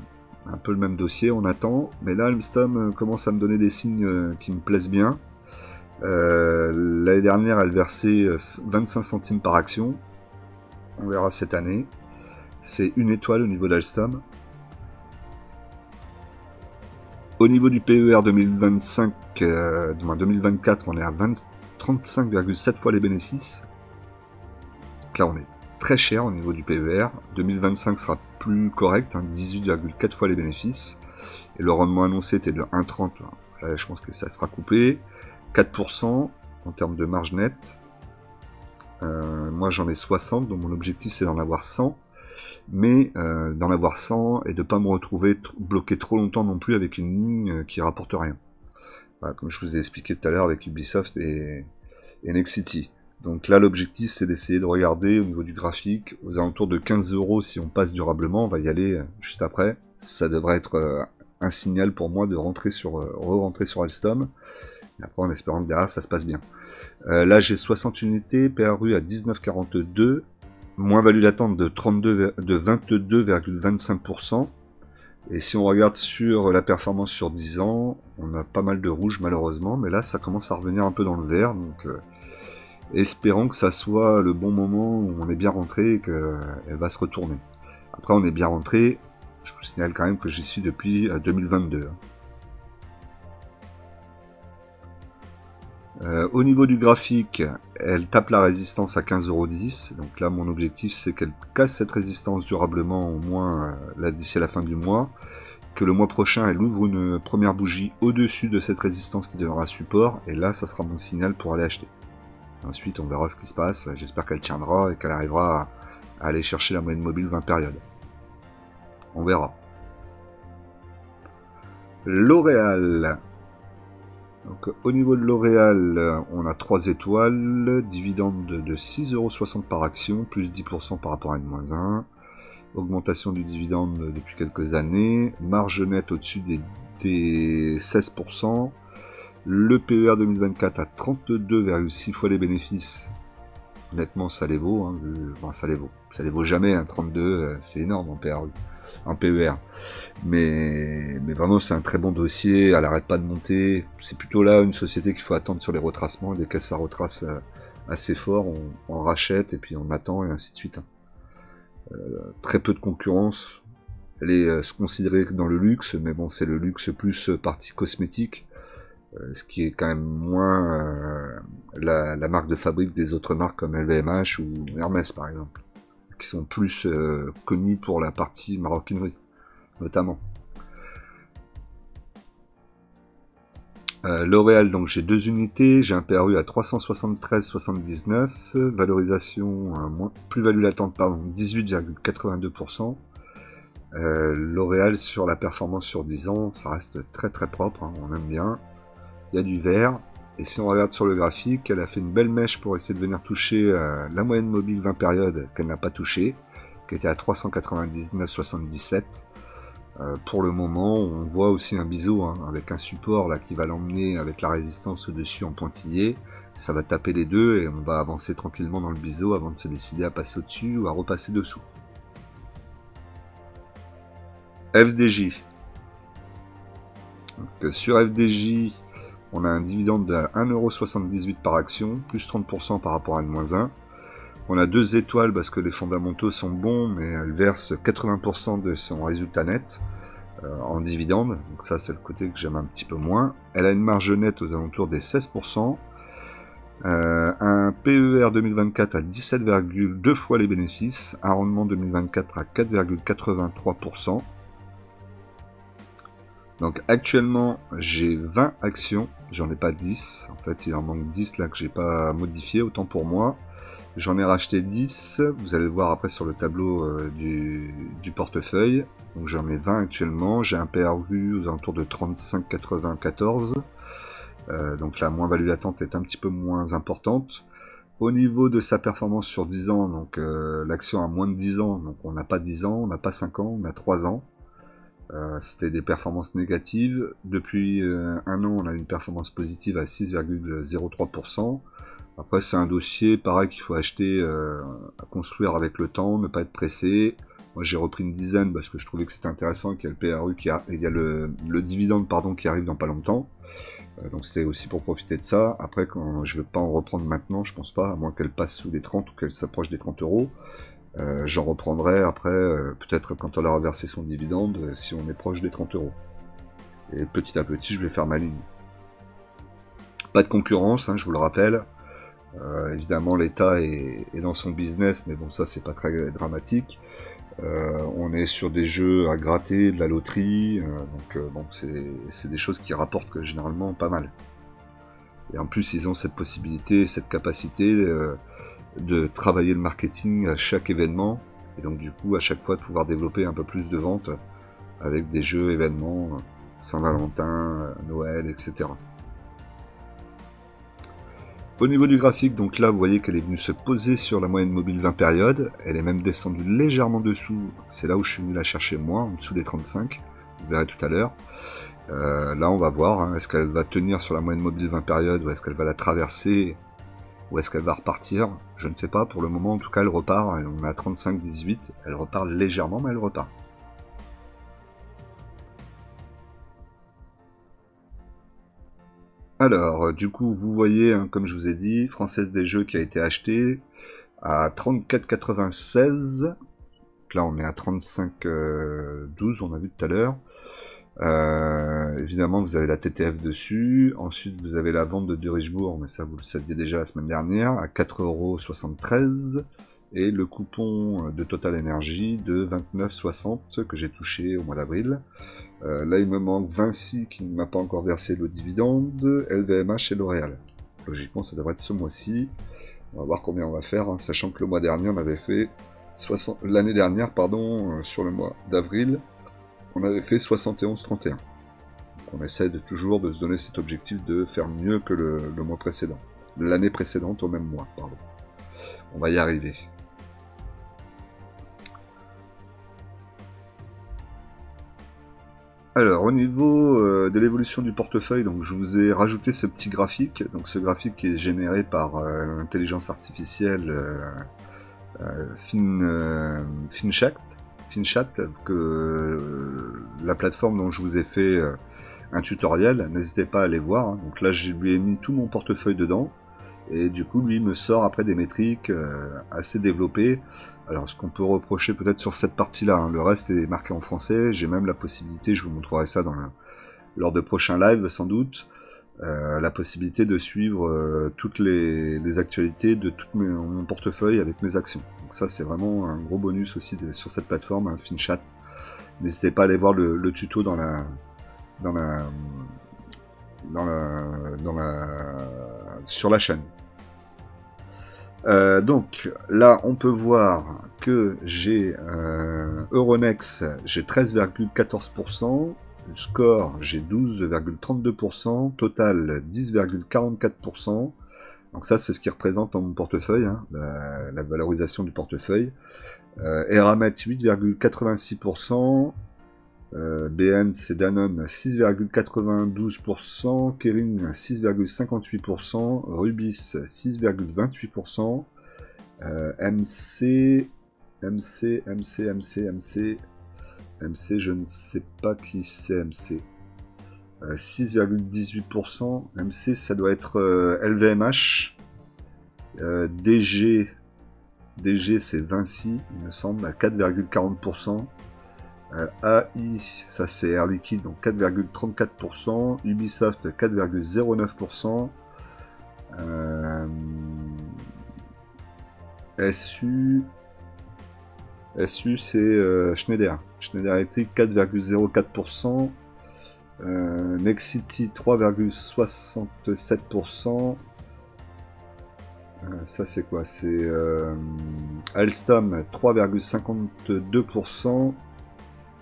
un peu le même dossier, on attend. Mais là, Alstom commence à me donner des signes qui me plaisent bien. L'année dernière, elle versait 25 centimes par action. On verra cette année. C'est une étoile au niveau d'Alstom. Au niveau du PER 2025, 2024, on est à 35,7 fois les bénéfices. Donc là, on est très cher au niveau du PER. 2025 sera plus correct, 18,4 fois les bénéfices. Et le rendement annoncé était de 1,30. Là, je pense que ça sera coupé. 4% en termes de marge nette. Moi, j'en ai 60, donc mon objectif, c'est d'en avoir 100. Mais d'en avoir 100 et de ne pas me retrouver bloqué trop longtemps non plus avec une ligne qui rapporte rien. Voilà, comme je vous ai expliqué tout à l'heure avec Ubisoft et Next City. Donc là, l'objectif, c'est d'essayer de regarder au niveau du graphique, aux alentours de 15 € si on passe durablement. On va y aller juste après. Ça devrait être un signal pour moi de rentrer re-rentrer sur Alstom. Et après, en espérant que derrière, ça se passe bien. Là, j'ai 60 unités, PRU à 19,42. Moins-value latente de 22,25%. Et si on regarde sur la performance sur 10 ans, on a pas mal de rouge malheureusement, mais là ça commence à revenir un peu dans le vert, donc espérons que ça soit le bon moment où on est bien rentré et qu'elle va se retourner. Après on est bien rentré, je vous signale quand même que j'y suis depuis 2022. Au niveau du graphique, elle tape la résistance à 15,10 €. Donc là, mon objectif, c'est qu'elle casse cette résistance durablement, au moins là d'ici à la fin du mois. Que le mois prochain, elle ouvre une première bougie au-dessus de cette résistance qui deviendra support. Et là, ça sera mon signal pour aller acheter. Ensuite, on verra ce qui se passe. J'espère qu'elle tiendra et qu'elle arrivera à aller chercher la moyenne mobile 20 périodes. On verra. L'Oréal. Donc, au niveau de L'Oréal, on a 3 étoiles, dividende de 6,60 € par action, plus 10% par rapport à N-1, augmentation du dividende depuis quelques années, marge nette au-dessus des 16%, le PER 2024 à 32,6 fois les bénéfices, honnêtement ça les vaut, enfin, ça les vaut jamais, 32 c'est énorme en PER. Mais vraiment c'est un très bon dossier, elle arrête pas de monter, c'est plutôt là une société qu'il faut attendre sur les retracements, dès que ça retrace assez fort, on rachète et puis on attend et ainsi de suite. Très peu de concurrence, elle est considérée dans le luxe, mais bon c'est le luxe plus partie cosmétique, ce qui est quand même moins la marque de fabrique des autres marques comme LVMH ou Hermès par exemple, qui sont plus connus pour la partie maroquinerie, notamment. L'Oréal, donc j'ai 2 unités, j'ai un PRU à 373,79, valorisation, plus-value latente, pardon, 18,82%. L'Oréal sur la performance sur 10 ans, ça reste très très propre, on aime bien. Il y a du vert. Et si on regarde sur le graphique, elle a fait une belle mèche pour essayer de venir toucher la moyenne mobile 20 périodes qu'elle n'a pas touché, qui était à 399,77. Pour le moment, on voit aussi un biseau hein, avec un support là qui va l'emmener avec la résistance au-dessus en pointillé. Ça va taper les deux et on va avancer tranquillement dans le biseau avant de se décider à passer au-dessus ou à repasser dessous. FDJ. Donc, sur FDJ, on a un dividende de 1,78€ par action, plus 30% par rapport à N-1. On a 2 étoiles parce que les fondamentaux sont bons, mais elle verse 80% de son résultat net en dividende. Donc ça, c'est le côté que j'aime un petit peu moins. Elle a une marge nette aux alentours des 16%. Un PER 2024 à 17,2 fois les bénéfices. Un rendement 2024 à 4,83%. Donc actuellement, j'ai 20 actions. J'en ai pas 10. En fait, il en manque 10 là que j'ai pas modifié, autant pour moi. J'en ai racheté 10, vous allez le voir après sur le tableau du portefeuille. Donc j'en ai 20 actuellement, j'ai un PRU aux alentours de 35,94. Donc la moins-value latente est un petit peu moins importante. Au niveau de sa performance sur 10 ans, donc l'action a moins de 10 ans, donc on n'a pas 10 ans, on n'a pas 5 ans, on a 3 ans. C'était des performances négatives. Depuis un an, on a une performance positive à 6,03%. Après, c'est un dossier, pareil, qu'il faut acheter à construire avec le temps, ne pas être pressé. Moi, j'ai repris une dizaine parce que je trouvais que c'était intéressant, qu'il y a le PRU, il y a le dividende pardon, qui arrive dans pas longtemps. Donc c'était aussi pour profiter de ça. Après, quand je ne vais pas en reprendre maintenant, je pense pas, à moins qu'elle passe sous les 30 ou qu'elle s'approche des 30€. J'en reprendrai après, peut-être quand elle aura versé son dividende, si on est proche des 30€. Et petit à petit, je vais faire ma ligne. Pas de concurrence, hein, je vous le rappelle. Évidemment, l'État est dans son business, mais bon, ça, c'est pas très dramatique. On est sur des jeux à gratter, de la loterie, donc bon, c'est des choses qui rapportent généralement pas mal. Et en plus, ils ont cette possibilité, cette capacité de travailler le marketing à chaque événement, et donc du coup, à chaque fois, de pouvoir développer un peu plus de ventes avec des jeux, événements, Saint-Valentin, Noël, etc. Au niveau du graphique, donc là vous voyez qu'elle est venue se poser sur la moyenne mobile 20 périodes, elle est même descendue légèrement dessous, c'est là où je suis venu la chercher moi, en dessous des 35, vous verrez tout à l'heure. Là on va voir, hein, est-ce qu'elle va tenir sur la moyenne mobile 20 périodes, ou est-ce qu'elle va la traverser, ou est-ce qu'elle va repartir, je ne sais pas, pour le moment en tout cas elle repart, on a 35,18, elle repart légèrement mais elle repart. Alors, du coup, vous voyez, hein, comme je vous ai dit, Française des Jeux qui a été achetée à 34,96. Là, on est à 35,12, on a vu tout à l'heure. Évidemment, vous avez la TTF dessus. Ensuite, vous avez la vente de Derichebourg, mais ça, vous le saviez déjà la semaine dernière, à 4,73 €. Et le coupon de Total Energy de 29,60 que j'ai touché au mois d'avril. Là, il me manque Vinci qui ne m'a pas encore versé le dividende, LVMH et L'Oréal. Logiquement, ça devrait être ce mois-ci. On va voir combien on va faire, hein, sachant que le mois dernier, on avait fait l'année dernière, pardon, sur le mois d'avril, on avait fait 71,31. Donc on essaie toujours de se donner cet objectif de faire mieux que le mois précédent, l'année précédente au même mois, pardon. On va y arriver. Alors, au niveau de l'évolution du portefeuille, donc je vous ai rajouté ce petit graphique. Donc, ce graphique qui est généré par l'intelligence artificielle FinChat, que la plateforme dont je vous ai fait un tutoriel. N'hésitez pas à aller voir. Hein. Donc là, je lui ai mis tout mon portefeuille dedans. Et du coup, lui me sort après des métriques assez développées. Alors, ce qu'on peut reprocher peut-être sur cette partie-là, hein, le reste est marqué en français. J'ai même la possibilité, je vous montrerai ça lors de prochains lives sans doute, la possibilité de suivre toutes les actualités de tout mon portefeuille avec mes actions. Donc ça, c'est vraiment un gros bonus aussi sur cette plateforme, hein, FinChat. N'hésitez pas à aller voir le tuto sur la chaîne. Donc là on peut voir que j'ai Euronext, j'ai 13,14%, Score j'ai 12,32%, Total 10,44%. Donc ça c'est ce qui représente dans mon portefeuille, hein, la valorisation du portefeuille. Eramet 8,86%, BN c'est Danone 6,92%, Kering 6,58%, Rubis 6,28%, MC, je ne sais pas qui c'est MC. 6,18%, MC ça doit être LVMH, DG c'est Vinci, il me semble, à 4,40%. AI, ça c'est Air Liquide, donc 4,34%. Ubisoft, 4,09%. SU c'est Schneider. Schneider Electric, 4,04%. Nexity, 3,67%. Ça c'est quoi? C'est Alstom, 3,52%.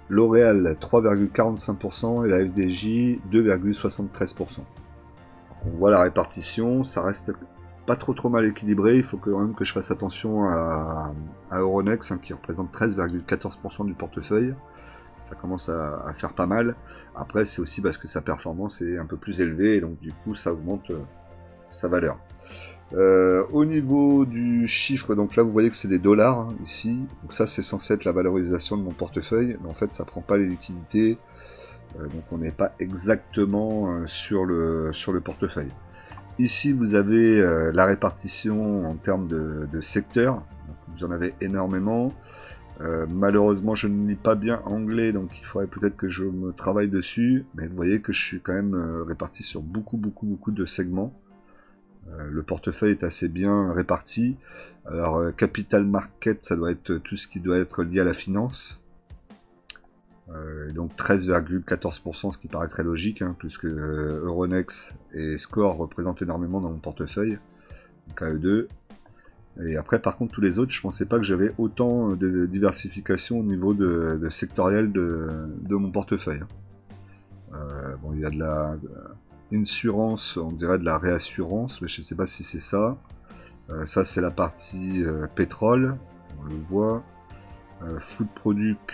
L'Oréal 3,45% et la FDJ 2,73%. On voit la répartition, ça reste pas trop mal équilibré. Il faut quand même que je fasse attention à Euronext qui représente 13,14% du portefeuille. Ça commence à faire pas mal. Après c'est aussi parce que sa performance est un peu plus élevée et donc du coup ça augmente sa valeur. Au niveau du chiffre, donc là vous voyez que c'est des dollars hein, ici, donc ça c'est censé être la valorisation de mon portefeuille, mais en fait ça prend pas les liquidités, donc on n'est pas exactement sur le portefeuille. Ici vous avez la répartition en termes de secteurs, donc vous en avez énormément. Malheureusement je ne lis pas bien anglais, donc il faudrait peut-être que je me travaille dessus, mais vous voyez que je suis quand même réparti sur beaucoup de segments. Le portefeuille est assez bien réparti. Alors capital market, ça doit être tout ce qui doit être lié à la finance. Donc 13,14%, ce qui paraît très logique, hein, puisque Euronext et Score représentent énormément dans mon portefeuille. Donc AE2. Et après par contre tous les autres, je pensais pas que j'avais autant de diversification au niveau de sectoriel de mon portefeuille. Bon, il y a de la insurance, on dirait de la réassurance, mais je ne sais pas si c'est ça. Ça c'est la partie pétrole, on le voit. Food product.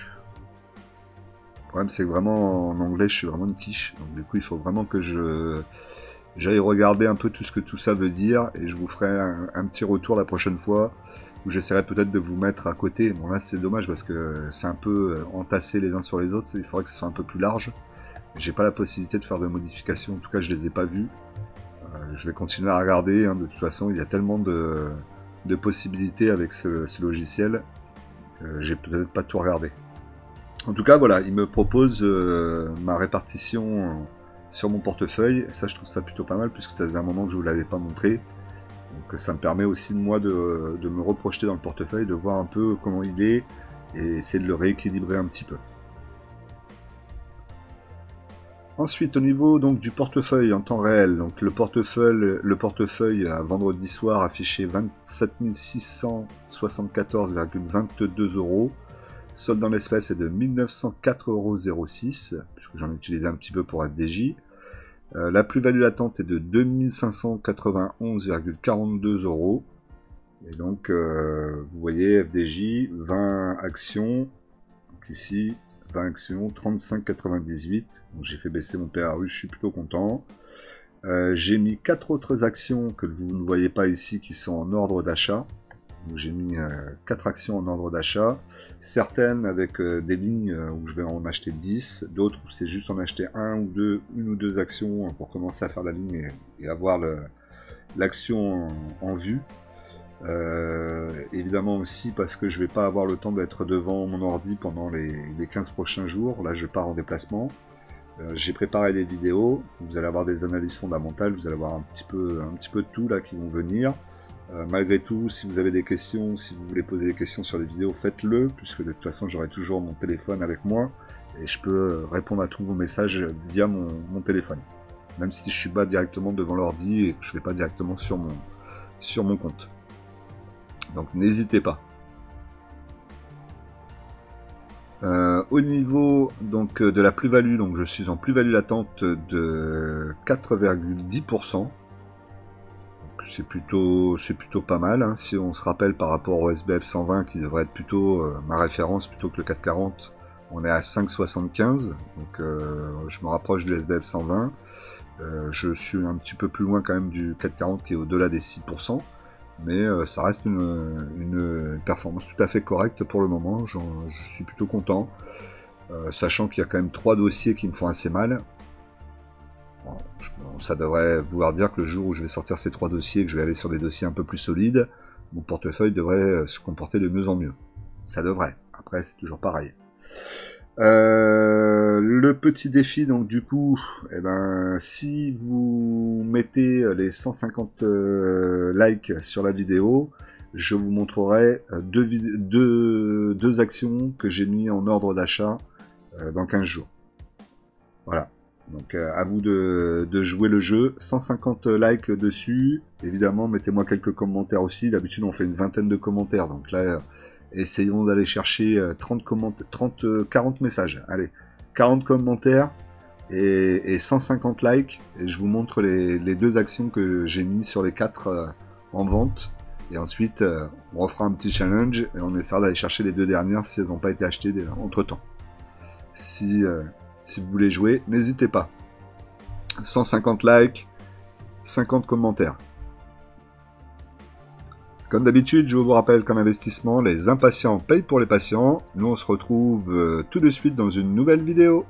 Le problème c'est que vraiment en anglais je suis vraiment une quiche, donc du coup il faut vraiment que j'aille regarder un peu tout ce que tout ça veut dire et je vous ferai un petit retour la prochaine fois où j'essaierai peut-être de vous mettre à côté. Bon là c'est dommage parce que c'est un peu entassé les uns sur les autres, il faudrait que ce soit un peu plus large. J'ai pas la possibilité de faire de modifications, en tout cas je les ai pas vues. Je vais continuer à regarder, hein, de toute façon il y a tellement de possibilités avec ce logiciel, j'ai peut-être pas tout regardé. En tout cas voilà, il me propose ma répartition sur mon portefeuille, et ça je trouve ça plutôt pas mal puisque ça faisait un moment que je vous l'avais pas montré. Donc ça me permet aussi de moi de me reprojeter dans le portefeuille, de voir un peu comment il est et essayer de le rééquilibrer un petit peu. Ensuite, au niveau donc du portefeuille en temps réel, donc le portefeuille à vendredi soir affiché 27 674,22 €. Solde dans l'espèce est de 1904,06 €, puisque j'en ai utilisé un petit peu pour FDJ. La plus-value latente est de 2591,42 €. Et donc, vous voyez FDJ, 20 actions, donc ici 20 actions, 35,98. Donc j'ai fait baisser mon PRU, je suis plutôt content. J'ai mis 4 autres actions que vous ne voyez pas ici qui sont en ordre d'achat. Donc j'ai mis 4 actions en ordre d'achat. Certaines avec des lignes où je vais en acheter 10, d'autres où c'est juste en acheter une ou deux actions pour commencer à faire la ligne et avoir l'action en vue. Évidemment aussi parce que je vais pas avoir le temps d'être devant mon ordi pendant les 15 prochains jours. Là je pars en déplacement, j'ai préparé des vidéos, vous allez avoir des analyses fondamentales, vous allez avoir un petit peu de tout là qui vont venir. Malgré tout, si vous avez des questions, si vous voulez poser des questions sur les vidéos, faites-le, puisque de toute façon j'aurai toujours mon téléphone avec moi et je peux répondre à tous vos messages via mon téléphone, même si je suis pas directement devant l'ordi et que je ne vais pas directement sur mon compte. Donc n'hésitez pas. Au niveau donc de la plus-value, donc je suis en plus-value latente de 4,10%. C'est plutôt pas mal, hein. Si on se rappelle par rapport au SBF 120 qui devrait être plutôt ma référence plutôt que le 440, On est à 5,75, donc je me rapproche du SBF 120. Je suis un petit peu plus loin quand même du CAC 40 qui est au-delà des 6%, mais ça reste une performance tout à fait correcte pour le moment. Je suis plutôt content, sachant qu'il y a quand même 3 dossiers qui me font assez mal. Bon, ça devrait vouloir dire que le jour où je vais sortir ces 3 dossiers, que je vais aller sur des dossiers un peu plus solides, mon portefeuille devrait se comporter de mieux en mieux. Ça devrait. Après, c'est toujours pareil. Le petit défi, donc du coup, eh ben, si vous mettez les 150 likes sur la vidéo, je vous montrerai deux actions que j'ai mis en ordre d'achat dans 15 jours. Voilà. Donc à vous de jouer le jeu. 150 likes dessus. Évidemment, mettez-moi quelques commentaires aussi. D'habitude, on fait une vingtaine de commentaires. Donc là, essayons d'aller chercher 40 messages. Allez, 40 commentaires et 150 likes. Et je vous montre les 2 actions que j'ai mis sur les 4 en vente. Et ensuite, on refera un petit challenge et on essaiera d'aller chercher les 2 dernières si elles n'ont pas été achetées entre temps. Si vous voulez jouer, n'hésitez pas. 150 likes, 50 commentaires. Comme d'habitude, je vous rappelle qu'en investissement, les impatients payent pour les patients. Nous, on se retrouve tout de suite dans une nouvelle vidéo.